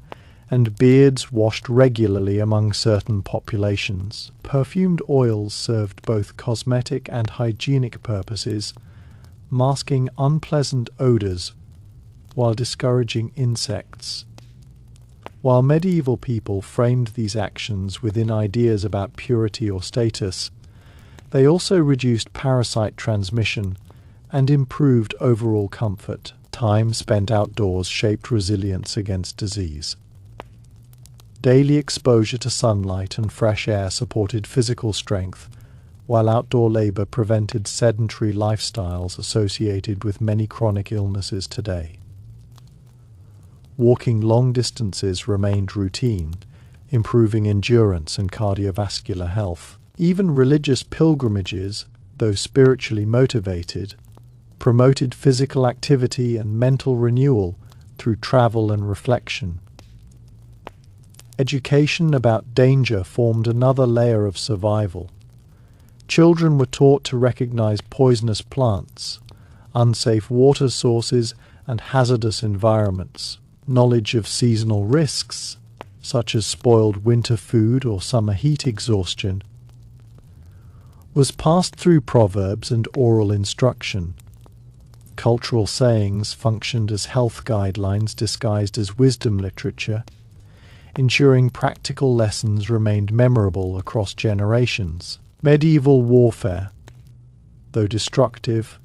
and beards washed regularly among certain populations. Perfumed oils served both cosmetic and hygienic purposes, masking unpleasant odors while discouraging insects. While medieval people framed these actions within ideas about purity or status, they also reduced parasite transmission and improved overall comfort. Time spent outdoors shaped resilience against disease. Daily exposure to sunlight and fresh air supported physical strength, while outdoor labor prevented sedentary lifestyles associated with many chronic illnesses today. Walking long distances remained routine, improving endurance and cardiovascular health. Even religious pilgrimages, though spiritually motivated, promoted physical activity and mental renewal through travel and reflection. Education about danger formed another layer of survival. Children were taught to recognize poisonous plants, unsafe water sources, and hazardous environments. Knowledge of seasonal risks, such as spoiled winter food or summer heat exhaustion, was passed through proverbs and oral instruction. Cultural sayings functioned as health guidelines disguised as wisdom literature, ensuring practical lessons remained memorable across generations. Medieval warfare, though destructive,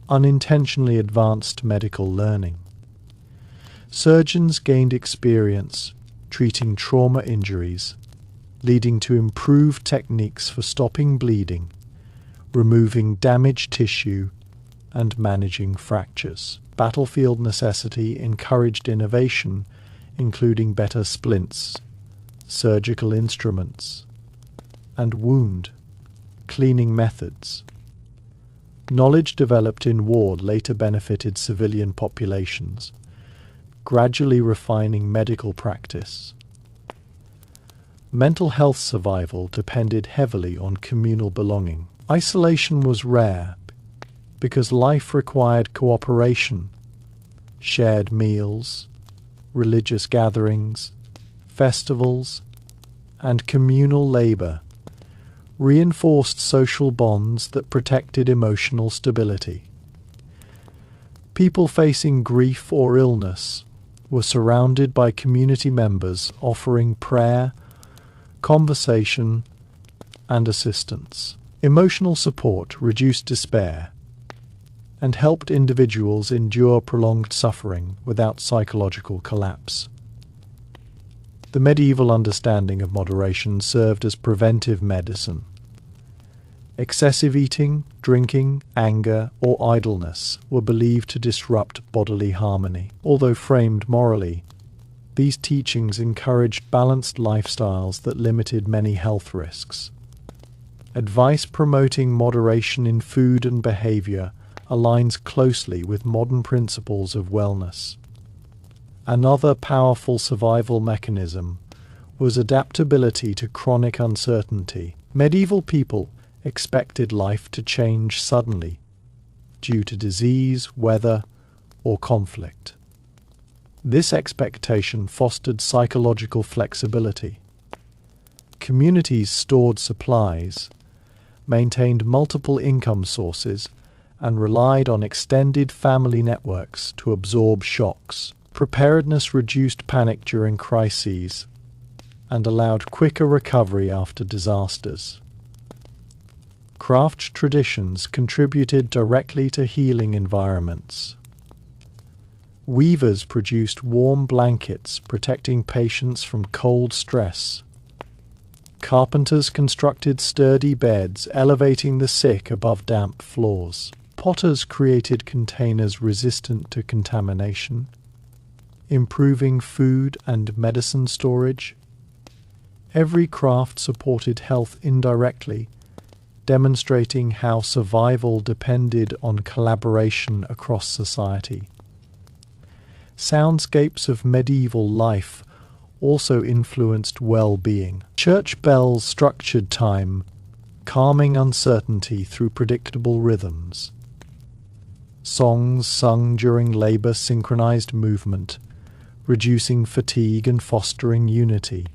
unintentionally advanced medical learning. Surgeons gained experience treating trauma injuries, leading to improved techniques for stopping bleeding, removing damaged tissue, and managing fractures. Battlefield necessity encouraged innovation, including better splints, surgical instruments, and wound cleaning methods. Knowledge developed in war later benefited civilian populations, gradually refining medical practice. Mental health survival depended heavily on communal belonging. Isolation was rare because life required cooperation, shared meals, religious gatherings, festivals, and communal labor reinforced social bonds that protected emotional stability. People facing grief or illness were surrounded by community members offering prayer, conversation, and assistance. Emotional support reduced despair and helped individuals endure prolonged suffering without psychological collapse. The medieval understanding of moderation served as preventive medicine. Excessive eating, drinking, anger, or idleness were believed to disrupt bodily harmony. Although framed morally, these teachings encouraged balanced lifestyles that limited many health risks. Advice promoting moderation in food and behavior aligns closely with modern principles of wellness. Another powerful survival mechanism was adaptability to chronic uncertainty. Medieval people expected life to change suddenly due to disease, weather, or conflict. This expectation fostered psychological flexibility. Communities stored supplies, maintained multiple income sources, and relied on extended family networks to absorb shocks. Preparedness reduced panic during crises and allowed quicker recovery after disasters. Craft traditions contributed directly to healing environments. Weavers produced warm blankets, protecting patients from cold stress. Carpenters constructed sturdy beds, elevating the sick above damp floors. Potters created containers resistant to contamination, improving food and medicine storage. Every craft supported health indirectly, demonstrating how survival depended on collaboration across society. Soundscapes of medieval life also influenced well-being. Church bells structured time, calming uncertainty through predictable rhythms. Songs sung during labor synchronized movement, reducing fatigue and fostering unity.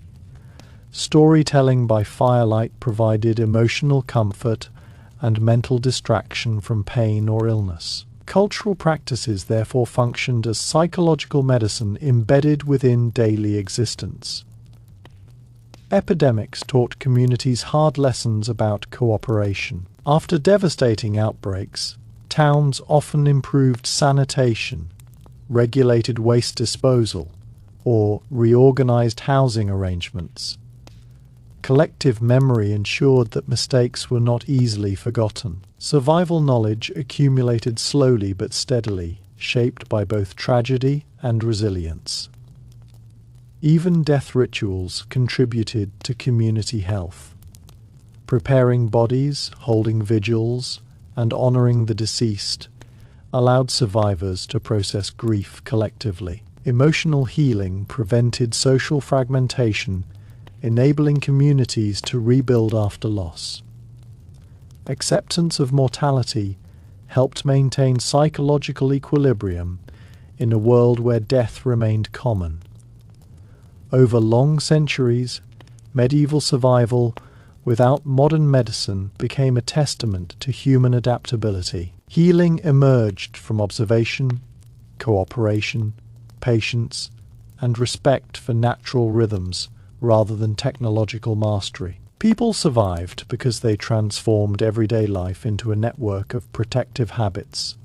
Storytelling by firelight provided emotional comfort and mental distraction from pain or illness. Cultural practices therefore functioned as psychological medicine embedded within daily existence. Epidemics taught communities hard lessons about cooperation. After devastating outbreaks, towns often improved sanitation, regulated waste disposal, or reorganized housing arrangements. Collective memory ensured that mistakes were not easily forgotten. Survival knowledge accumulated slowly but steadily, shaped by both tragedy and resilience. Even death rituals contributed to community health. Preparing bodies, holding vigils, and honoring the deceased allowed survivors to process grief collectively. Emotional healing prevented social fragmentation, enabling communities to rebuild after loss. Acceptance of mortality helped maintain psychological equilibrium in a world where death remained common. Over long centuries, medieval survival without modern medicine became a testament to human adaptability. Healing emerged from observation, cooperation, patience, and respect for natural rhythms rather than technological mastery. People survived because they transformed everyday life into a network of protective habits.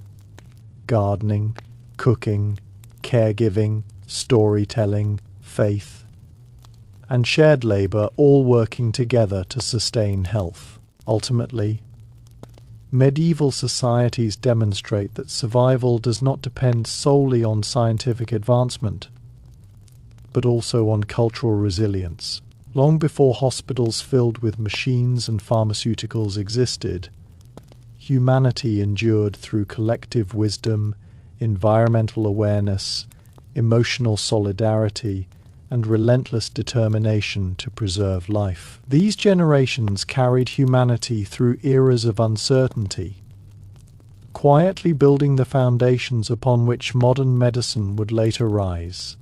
Gardening, cooking, caregiving, storytelling, faith, and shared labor all working together to sustain health. Ultimately, medieval societies demonstrate that survival does not depend solely on scientific advancement, but also on cultural resilience. Long before hospitals filled with machines and pharmaceuticals existed, humanity endured through collective wisdom, environmental awareness, emotional solidarity, and relentless determination to preserve life. These generations carried humanity through eras of uncertainty, quietly building the foundations upon which modern medicine would later rise,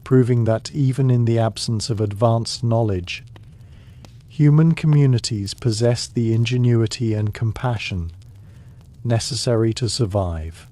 proving that even in the absence of advanced knowledge, human communities possess the ingenuity and compassion necessary to survive.